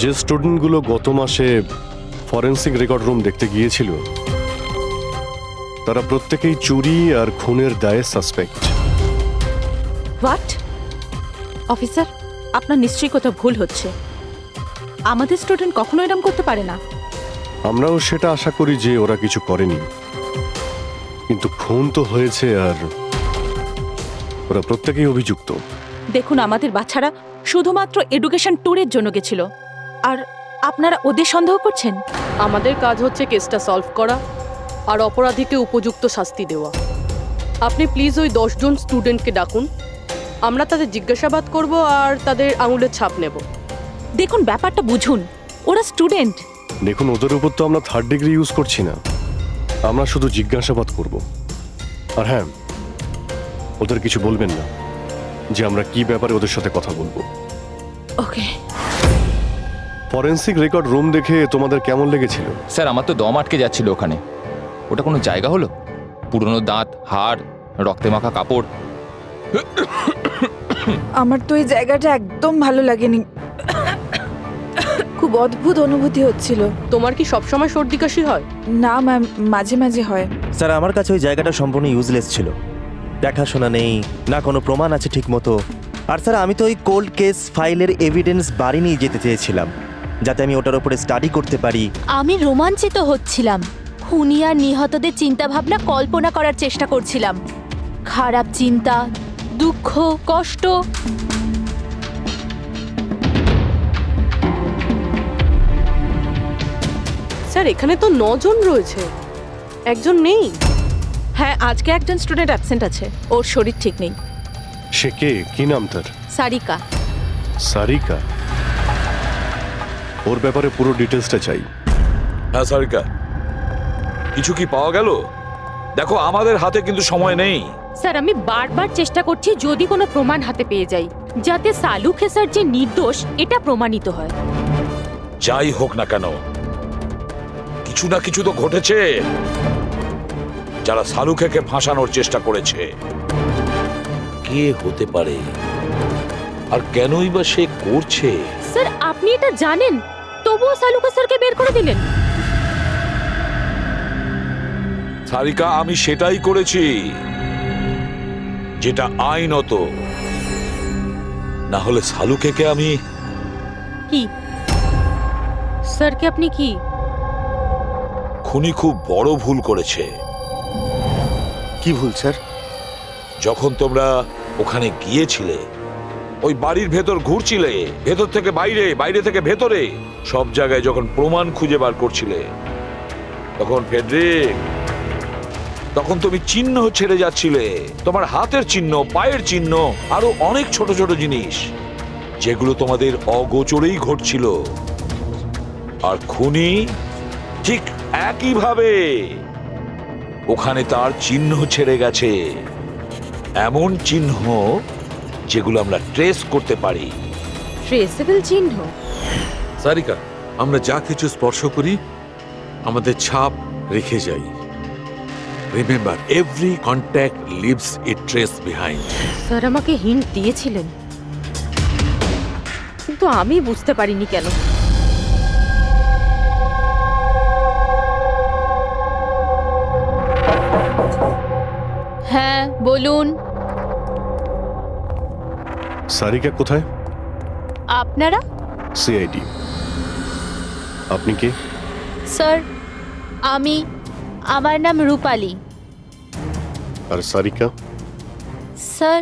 যে স্টুডেন্টগুলো গত মাসে ফরেনসিক রেকর্ড রুম দেখতে গিয়েছিল তারা প্রত্যেকেই চুরি আর খুনের দায়ে সাসপেক্ট। হোয়াট? অফিসার, আপনার নিশ্চয়ই কোথাও ভুল হচ্ছে। আমাদের স্টুডেন্ট কখনো এরকম করতে পারে না। আমরাও সেটা আশা করি যে ওরা কিছু করেনি, কিন্তু খুন তো হয়েছে আর ওরা প্রত্যেকেই অভিযুক্ত। দেখুন, আমাদের বাচ্চারা শুধুমাত্র এডুকেশন ট্যুরের জন্য গেছিল, আর আপনারা ওদের সন্দেহ করছেন। আমাদের কাজ হচ্ছে কেসটা সলভ করা আর অপরাধীকে উপযুক্ত শাস্তি দেওয়া। আপনি প্লিজ ওই 10 জন স্টুডেন্টকে ডাকুন, আমরা তাদের জিজ্ঞাসাবাদ করব আর তাদের আঙুলের ছাপ নেব। দেখুন, ব্যাপারটা বুঝুন, ওরা স্টুডেন্ট। দেখুন, ওদের উপর তো আমরা 3rd ডিগ্রি ইউজ করছি না, আমরা শুধু জিজ্ঞাসাবাদ করব। আর হ্যাঁ, ওদের কিছু বলবেন না যে আমরা কি ব্যাপারে ওদের সাথে কথা বলবো। ওকে। ফরেনসিক রেকর্ড রুম দেখে তোমাদের কেমন লেগেছিল? স্যার, আমার তো দম আটকে যাচ্ছিল ওখানে। ওটা কোনো জায়গা হলো? পুরনো দাঁত, হাড়, রক্তে মাখা কাপড়। আমার তো এই জায়গাটা একদম ভালো লাগেনি, খুব অদ্ভুত অনুভূতি হচ্ছিল। তোমার কি সবসময় সর্দি কাশি হয়? না ম্যাম, মাঝে মাঝে হয়। স্যার, আমার কাছে ওই জায়গাটা সম্পূর্ণ ইউজলেস ছিল। দেখাশোনা নেই, না কোনো প্রমাণ আছে ঠিক মতো। আর স্যার, আমি তো ওই কোল্ড কেস ফাইলের এভিডেন্স বাড়ি নিয়ে যেতে চেয়েছিলাম, যাতে আমি ওটার উপরে স্টাডি করতে পারি। আমি রোমাঞ্চিত হচ্ছিলাম, খুনি আর নিহতদের চিন্তা ভাবনা কল্পনা করার চেষ্টা করছিলাম। খারাপ চিন্তা, দুঃখ, কষ্ট। স্যার, এখানে তো 9 জন রয়েছে, একজন নেই। হ্যাঁ, আজকে একজন স্টুডেন্ট অ্যাবসেন্ট আছে, ওর শরীর ঠিক নেই। সে কে? কি নাম তার? সারিকা। সারিকা? ওর ব্যাপারে পুরো ডিটেলসটা চাই। হ্যাঁ সারিকা, কিছু কি পাওয়া গেল? দেখো, আমাদের হাতে কিন্তু সময় নেই। স্যার, আমি বারবার চেষ্টা করছি যদি কোনো প্রমাণ হাতে পেয়ে যাই, যাতে সালু খেসার যে নির্দোষ এটা প্রমাণিত হয়। যাই হোক না কেন, কিছু না কিছু তো ঘটেছে। যারা সালুখেকে ফাঁসানোর চেষ্টা করেছে, কে হতে পারে আর কেনই বা সে করছে? স্যার, আপনি এটা জানেন, তবুও সালু খেসারকে বের করে দিলেন। সারিকা, আমি সেটাই করেছি যেটা আইনত। না হলে সালুখেকে আমি... কি স্যারকে আপনি কি? খুনি খুব বড় ভুল করেছে। কি ভুল স্যার? যখন তোমরা ওখানে গিয়েছিলে, ওই বাড়ির ভেতর ঘুরছিলে, ভেতর থেকে বাইরে, বাইরে থেকে ভেতরে, সব জায়গায় যখন প্রমাণ খুঁজে বার করছিলে, তখন ফেডরিক, তখন তুমি চিহ্ন ছেড়ে যাচ্ছিলে, তোমার হাতের চিহ্ন, পায়ের চিহ্ন, আরো অনেক ছোট ছোট জিনিস, যেগুলো তোমাদের অগোচরেই ঘটছিল। আর খুনি ঠিক একইভাবে ওখানে তার চিহ্ন ছেড়ে গেছে, এমন চিহ্ন যেগুলো আমরা ট্রেস করতে পারি। ট্রেসেবল চিহ্ন? সারিকা, আমরা যা কিছু স্পর্শ করি আমাদের ছাপ রেখে যাই। রিমেম্বার, এভরি কন্ট্যাক্ট লিভস এ ট্রেস বিহাইন্ড। স্যার আমাকে হিন্ট দিয়েছিলেন, কিন্তু আমি বুঝতে পারিনি কেন। হ্যাঁ বলুন। সারিকা কোথায়? আপনারা? সিআইডি। আপনি কে? স্যার, আমার নাম রূপালী। আর সারিকা? স্যার,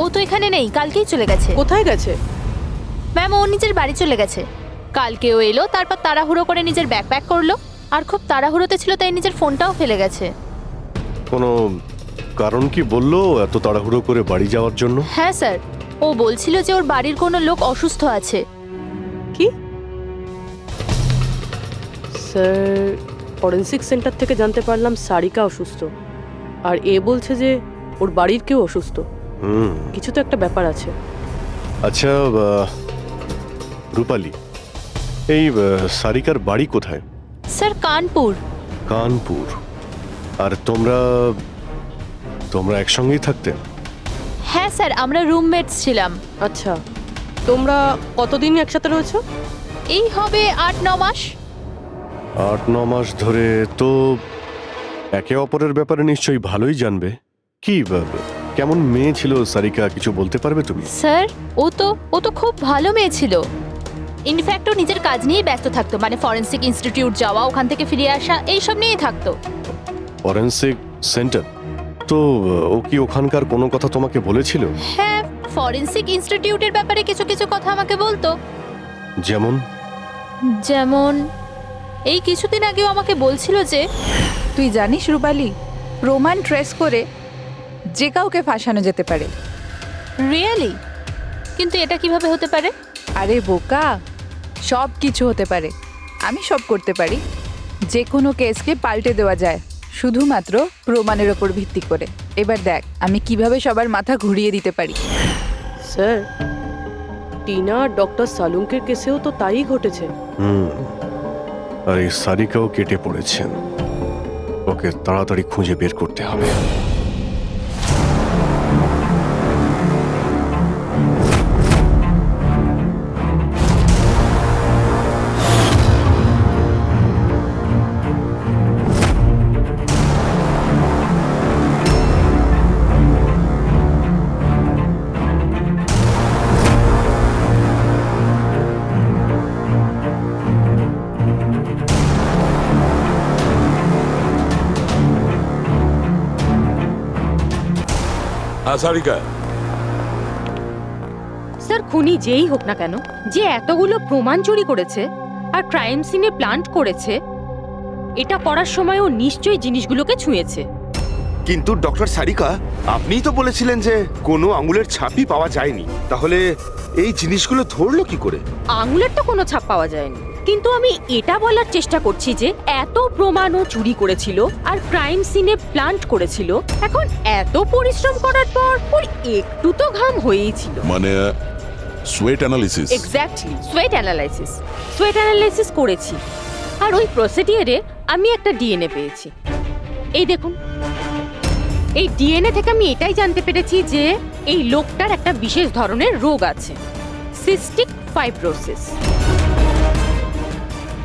ও তো এখানে নেই, কালকেই চলে গেছে। কোথায় গেছে? ম্যাম, ও নিজের বাড়ি চলে গেছে। কালকে ও এলো, তারপর তাড়াহুড়ো করে নিজের ব্যাগ প্যাক করলো, আর খুব তাড়াহুড়োতে ছিল তাই নিজের ফোনটাও ফেলে গেছে। কোনো কারণ কি বললো এত তাড়াহুড়ো করে বাড়ি যাওয়ার জন্য? হ্যাঁ স্যার, ও বলছিল যে ওর বাড়ির কোনো লোক অসুস্থ আছে। কি? স্যার, ফরেনসিক সেন্টার থেকে জানতে পারলাম সারিকা অসুস্থ, আর এ বলছে যে ওর বাড়ির কেউ অসুস্থ। কিছু তো একটা ব্যাপার আছে। আচ্ছা রূপালী, এই সারিকার বাড়ি কোথায়? স্যার, কানপুর। কানপুর? আর তোমরা তোমরা একসঙ্গেই থাকতে? হ্যাঁ স্যার, আমরা রুমমেটস ছিলাম। আচ্ছা, তোমরা কতদিন একসাথে রয়েছো? এই হবে 8-9 মাস। 8-9 মাস ধরে তো একে অপরের ব্যাপারে নিশ্চয়ই ভালোই জানবে। কি কেমন মেয়ে ছিল সারিকা, কিছু বলতে পারবে তুমি? স্যার, ও তো খুব ভালো মেয়ে ছিল। ইনফ্যাক্ট ও নিজের কাজ নিয়েই ব্যস্ত থাকতো, মানে ফরেন্সিক ইনস্টিটিউট যাওয়া, ওখান থেকে ফিরে আসা, এইসব নিয়েই থাকতো। Forensic centre? তো ও কি ওখানকার কোনো কথা তোমাকে বলেছিল? হ্যাঁ, ফরেন্সিক ইনস্টিটিউটের ব্যাপারে কিছু কিছু কথা আমাকে বলতো। যেমন এই কিছুদিন আগেও আমাকে বলছিল যে, তুই জানিস রূপালী, প্রমাণ ট্রেস করে যে কাউকে ফাঁসানো যেতে পারে। রিয়েলি? কিন্তু এটা কিভাবে হতে পারে? আরে বোকা, সব কিছু হতে পারে। আমি সব করতে পারি। যে কোনো কেসকে পাল্টে দেওয়া যায় শুধুমাত্র প্রমাণের ওপর ভিত্তি করে। এবার দেখ আমি কিভাবে সবার মাথা ঘুরিয়ে দিতে পারি। স্যার, টিনা আর ডক্টর সালুঙ্কের কেসেও তো তাই ঘটেছে। আর এই সারিকাও কেটে পড়েছেন। ওকে তাড়াতাড়ি খুঁজে বের করতে হবে। সারিকা, স্যার, খুনি যেই হোক না কেন, যে এতগুলো প্রমাণ চুরি করেছে আর ক্রাইম সিনে প্লান্ট করেছে, এটা করার সময় ও নিশ্চয়ই জিনিসগুলোকে ছুঁয়েছে। কিন্তু ডক্টর সারিকা, আপনিই তো বলেছিলেন যে কোনো আঙুলের ছাপই পাওয়া যায়নি, তাহলে এই জিনিসগুলো ধরলো কি করে? আঙুলের তো কোনো ছাপ পাওয়া যায়নি, কিন্তু আমি এটা বলার চেষ্টা করছি যে এত প্রমাণও চুরি করেছিল আর ক্রাইম সিনে প্লান্ট করেছিল, এখন এত পরিশ্রম করার পর ওর একটু তো ঘাম হয়েই ছিল। মানে sweat analysis? Exactly, sweat analysis করেছি। আর ওই প্রসিডিয়ারে আমি একটা ডিএনএ পেয়েছি। এই দেখুন, এই ডিএনএ থেকে আমি এটাই জানতে পেরেছি যে এই লোকটার একটা বিশেষ ধরনের রোগ আছে, সিস্টিক ফাইব্রোসিস।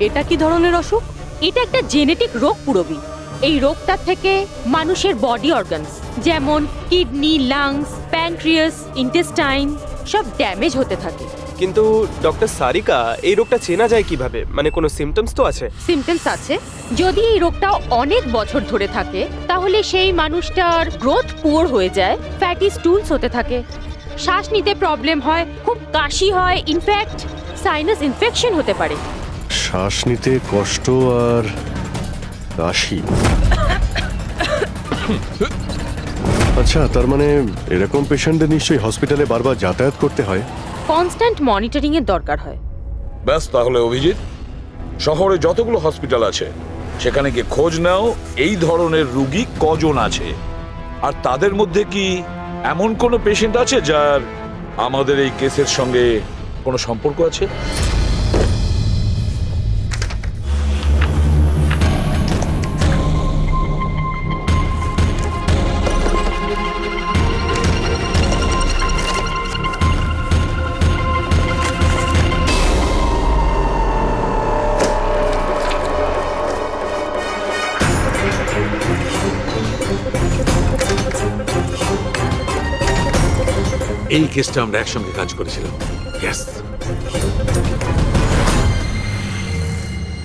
এটা কি ধরনের অসুখ? এটা একটা জেনেটিক রোগ পুরবি। এই রোগটার থেকে মানুষের বডি অর্গানস যেমন কিডনি, লাংস, প্যানক্রিয়াস, ইন্টেস্টাইন সব ড্যামেজ হতে থাকে। কিন্তু ডক্টর সারিকা, এই রোগটা চেনা যায় কিভাবে? মানে কোনো সিমটমস তো আছে? সিমটমস আছে। যদি এই রোগটা অনেক বছর ধরে থাকে তাহলে সেই মানুষটার গ্রোথ পুয়ার হয়ে যায়, ফ্যাটি স্টুলস হতে থাকে, শ্বাস নিতে প্রবলেম হয়, খুব কাশি হয়, ইনফ্যাক্ট সাইনাস ইনফেকশন হতে পারে। শ্বাস নিতে কষ্ট আর কাশি। আচ্ছা, তার মানে এরকম পেশেন্টদের নিশ্চয়ই হসপিটালে বারবার যাতায়াত করতে হয়। কনস্ট্যান্ট মনিটরিং এর দরকার হয়। ব্যাস, তাহলে অভিজিৎ, শহরে যতগুলো হসপিটাল আছে সেখানে গিয়ে খোঁজ নাও এই ধরনের রুগী কজন আছে, আর তাদের মধ্যে কি এমন কোনো পেশেন্ট আছে যার আমাদের এই কেসের সঙ্গে কোনো সম্পর্ক আছে। এই কেসটা আমরা একসঙ্গে কাজ করেছিলাম।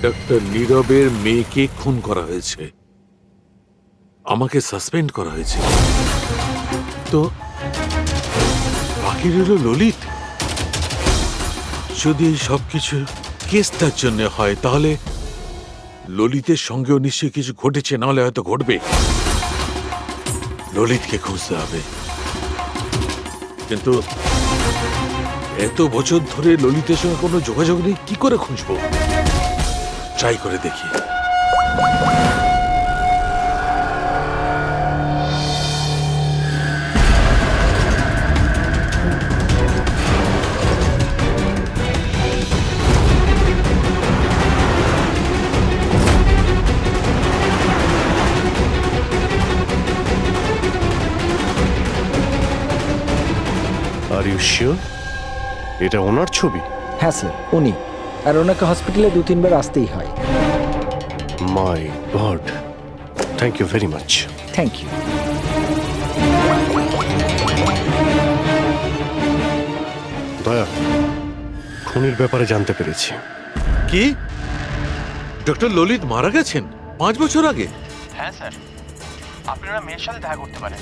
ডক্টর নীরবের মেয়েকে খুন করা হয়েছে, আমাকে সাসপেন্ড করা হয়েছে, তো বাকি রইল ললিত। যদি এই সবকিছু কেসটার জন্য হয় তাহলে ললিতের সঙ্গেও নিশ্চয়ই কিছু ঘটেছে, নাহলে হয়তো ঘটবে। ললিতকে খুঁজতে হবে, কিন্তু এত বছর ধরে ললিতের সঙ্গে কোনো যোগাযোগ নেই, কি করে খুঁজবো? ট্রাই করে দেখি। শিওর এটা ওনার ছবি? হ্যাঁ স্যার, উনি। আর ওনাকে হসপিটালে 2-3 বার আসতেই হয়। My god, thank you very much. Thank you. Daya, খুনির ব্যাপারে জানতে পেরেছি। কি ডক্টর ললিত মারা গেছেন 5 বছর আগে? হ্যাঁ স্যার, আপনারা মেয়ের সাথে দেখা করতে পারেন।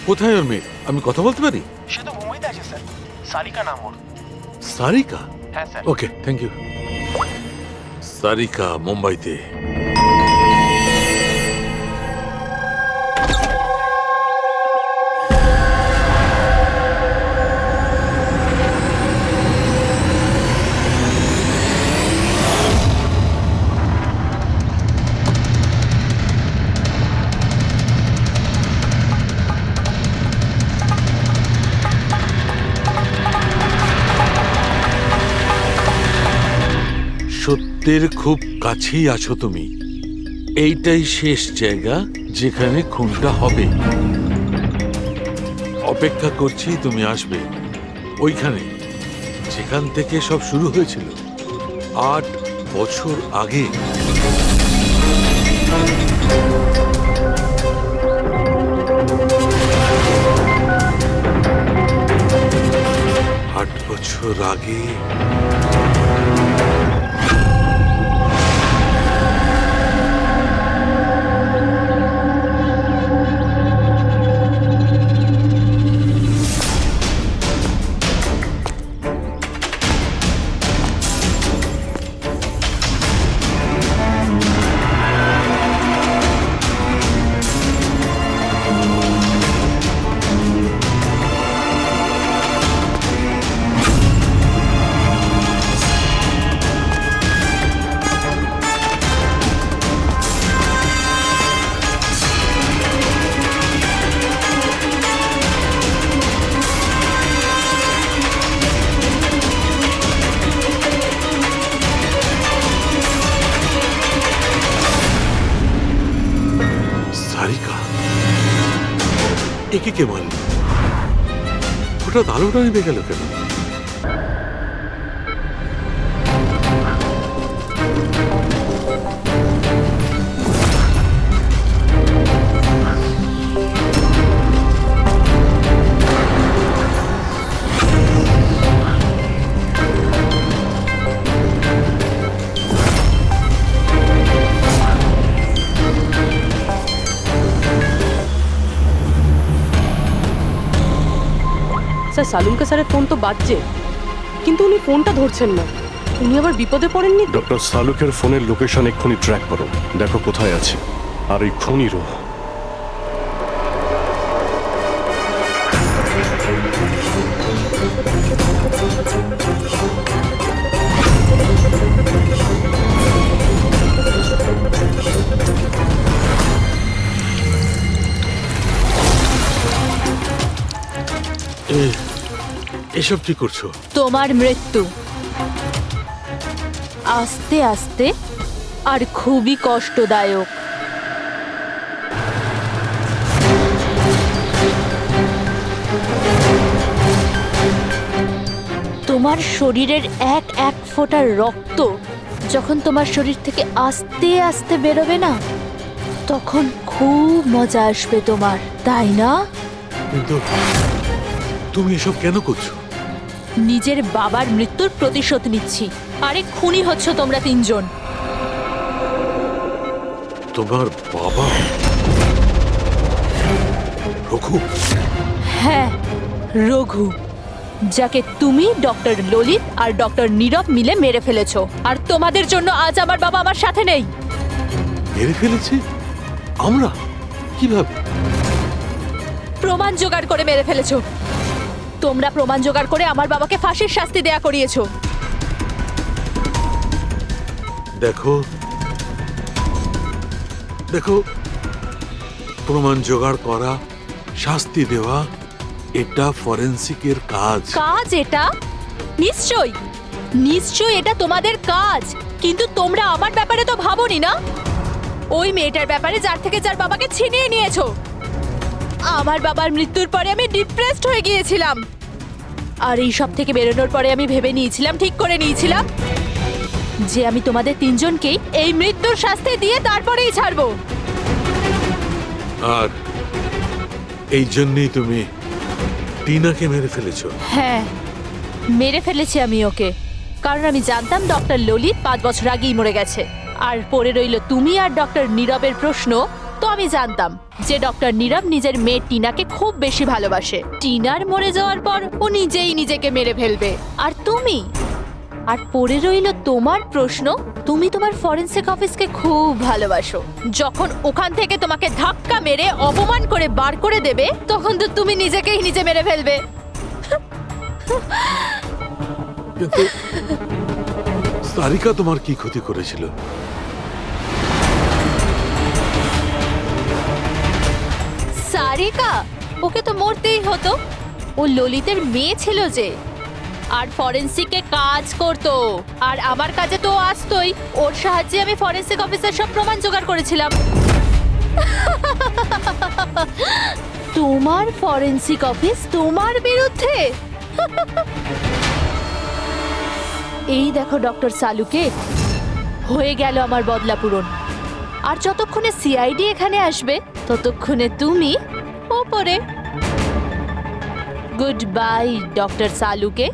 কোথায় ওর মেয়ে? আমি কথা বলতে পারি? সে তো মুম্বাইতে আছে স্যার, সারিকা নাম ওর। সারিকা? হ্যাঁ sir. Okay, thank you. Sarika মুম্বাইতে। সত্যের খুব কাছেই আছো তুমি। এইটাই শেষ জায়গা যেখানে খুনটা হবে। অপেক্ষা করছি তুমি আসবে ওইখানে যেখান থেকে সব শুরু হয়েছিল 8 বছর আগে। আট বছর আগে একে কে মারল? হঠাৎ আলোটা নিভে গেল কেন? স্যার, সালুনকে স্যারের ফোন তো বাজছে, কিন্তু উনি ফোনটা ধরছেন না। উনি আবার বিপদে পড়েননি? ডক্টর সালুকের ফোনের লোকেশন এক্ষুনি ট্র্যাক করো, দেখো কোথায় আছে। আর এই খুনিরও। এসব কি করছো? তোমার মৃত্যু আস্তে আস্তে আর খুবই কষ্টদায়ক। তোমার শরীরের এক ফোঁটা রক্ত যখন তোমার শরীর থেকে আস্তে আস্তে বেরোবে না, তখন খুব মজা আসবে তোমার, তাই না? কিন্তু তুমি এসব কেন করছো? নিজের বাবার মৃত্যুর প্রতিশোধ নিচ্ছি। আরে খুনি হচ্ছ তোমরা 3 জন। তোমার বাবা রঘু? হ্যাঁ, রঘু, যাকে তুমি ডক্টর ললিত আর ডক্টর নীরব মিলে মেরে ফেলেছো। আর তোমাদের জন্য আজ আমার বাবা আমার সাথে নেই। মেরে ফেলেছি? আমরা? কিভাবে? প্রমাণ জোগাড় করে মেরে ফেলেছো। তোমরা প্রমাণ জোগাড় করে আমার বাবাকে ফাঁসির শাস্তি দেয়া করিয়েছো। দেখো দেখো, প্রমাণ জোগাড় করা, শাস্তি দেওয়া, এটা ফরেনসিকের কাজ। কাজ এটা? নিশ্চয়ই নিশ্চয়ই এটা তোমাদের কাজ, কিন্তু তোমরা আমার ব্যাপারে তো ভাবোনি না। ওই মেয়েটার ব্যাপারে যার বাবাকে ছিনিয়ে নিয়েছো। আমার বাবার মৃত্যুর পরে আমি ডিপ্রেসড হয়ে গিয়েছিলাম। আর এই সব থেকে বেরোনোর পরে আমি ভেবে নিয়েছিলাম, ঠিক করে নিয়েছিলাম যে আমি তোমাদের তিনজনকেই এই মৃত্যুর শাস্তি দিয়ে তারপরেই ছাড়বো। আর এই জন্যই তুমি টিনাকে মেরে ফেলেছো? হ্যাঁ, মেরে ফেলেছি আমি ওকে, কারণ আমি জানতাম ডক্টর ললিত 5 বছর আগেই মরে গেছে। আর পড়ে রইল তুমি আর ডক্টর নীরবের প্রশ্ন। তো আমি জানতাম যে ডক্টর নীরব নিজের মেয়ে টিনাকে খুব বেশি ভালোবাসে। টিনার মরে যাওয়ার পর ও নিজেই নিজেকে মেরে ফেলবে। আর তুমি, আর পড়ে রইল তোমার প্রশ্ন, তুমি তোমার ফরেনসিক অফিসকে খুব ভালোবাসো। যখন ওখান থেকে তোমাকে ধাক্কা মেরে অপমান করে বার করে দেবে, তখন তো তুমি নিজেকেই নিজে মেরে ফেলবে। কিন্তু সারিকা তোমার কি ক্ষতি করেছিল? সারিকা, ওকে তো মরতেই হতো। ও ললিতের মেয়ে ছিল যে, আর ফরেনসিকে কাজ করতো, আর আমার কাজে তো ও আসতোই। ওর সাহায্যে আমি ফরেনসিক অফিসের সব প্রমাণ জোগাড় করেছিলাম। তোমার ফরেনসিক অফিস তোমার বিরুদ্ধে? এই দেখো ডক্টর সালুকে, হয়ে গেল আমার বদলা পূরণ। আর যতক্ষণে সিআইডি এখানে আসবে, ততক্ষণে তুমি ওপরে। গুড বাই ডক্টর সালুকে।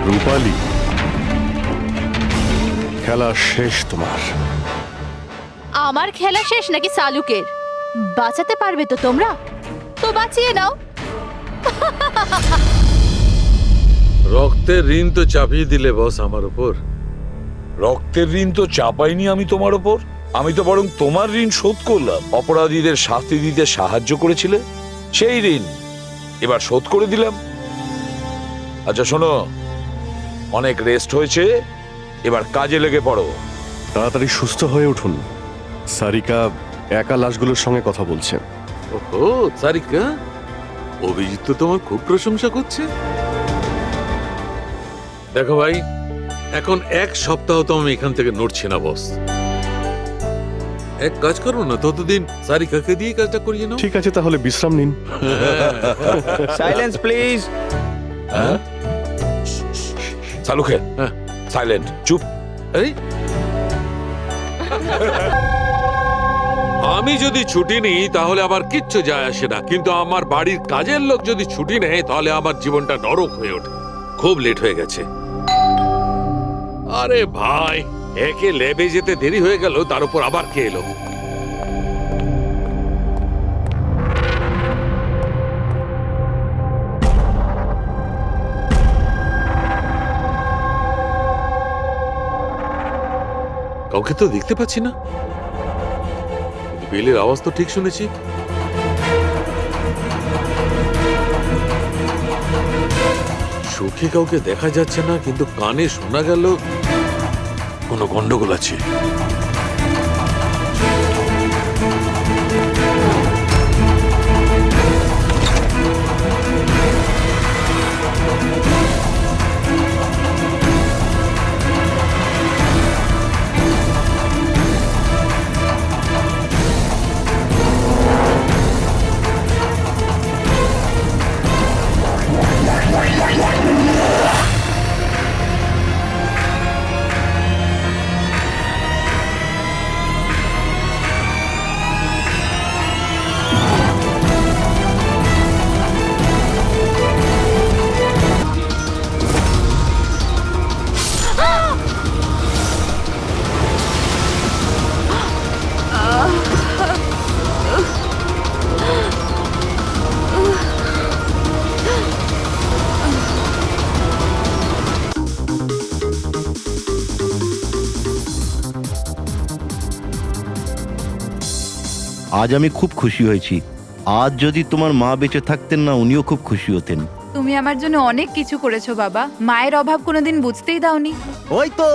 রূপালী, খেলা শেষ তোমার। আমার খেলা শেষ নাকি সালুকের? বাঁচাতে পারবে তো তোমরা? তো বাঁচিয়ে নাও। রক্তের ঋণ তো চাপিয়ে দিলে বস আমার উপর। রক্তের ঋণ তো চাপাইনি আমি তোমার ওপর, আমি তো বরং তোমার ঋণ শোধ করলাম। অপরাধীদের শাস্তি দিতে সাহায্য করেছিলে, সেই ঋণ এবার শোধ করে দিলাম। আচ্ছা শোনো, অনেক রেস্ট হয়েছে, এবার কাজে লেগে পড়ো। তাড়াতাড়ি সুস্থ হয়ে উঠুন। সারিকা একা লাশগুলোর সঙ্গে কথা বলছে। ওহো, সারিকা, অভিজিৎ তো তোমার খুব প্রশংসা করছে। দেখো ভাই, এখন 1 সপ্তাহ তো আমি এখান থেকে নড়ছি না বস। এক কাজ করো না, ততদিন সারিকাকে দিয়ে কাজটা করিয়ে নাও। ঠিক আছে, তাহলে বিশ্রাম নিন। Silence please. সালুকে, সাইলেন্ট, চুপ। এই আমি যদি ছুটি নিই তাহলে আবার কিচ্ছু যায় আসে না, কিন্তু আমার বাড়ির কাজের লোক যদি ছুটি নেয় তাহলে আমার জীবনটা নরক হয়ে ওঠে। খুব লেট হয়ে গেছে। আরে ভাই, একে ল্যাবে যেতে দেরি হয়ে গেল, তার উপর আবার কে এলো? কাউকে তো দেখতে পাচ্ছি না। বেলের আওয়াজ তো ঠিক শুনেছি। চোখে কাউকে দেখা যাচ্ছে না, কিন্তু কানে শোনা গেল কোনো গন্ডগোল আছে। আজ আমি খুব খুশি হয়েছি। আজ যদি তোমার মা বেঁচে থাকতেন না, উনিও খুব খুশি হতেন। তুমি আমার জন্য অনেক কিছু করেছো বাবা, মায়ের অভাব কোনোদিন বুঝতেই দাওনি। ওই তো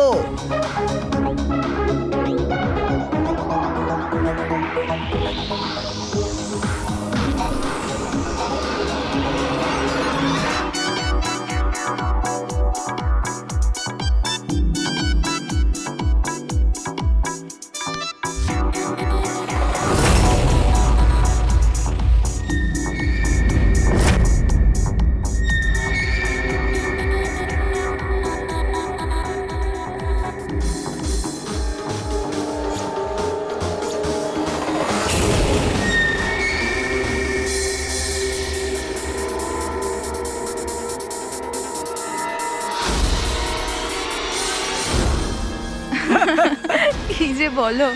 কি যে বলো।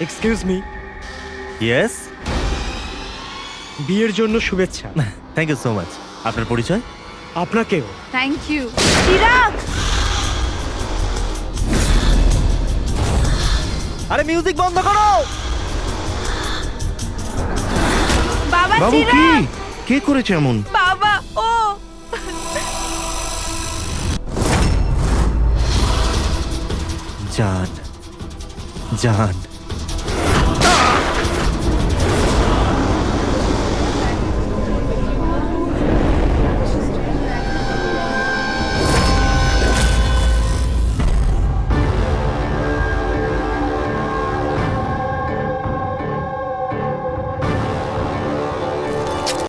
Excuse me. ইয়েস, বিয়ের জন্য শুভেচ্ছা। Thank you so much. আপনার পরিচয়? আপনাকেও। Thank you. চিরাগ, আরে মিউজিক বন্ধ করো। বাবা বাবু কি চিরাগ, কে করেছে এমন? বাবা ও জান, জান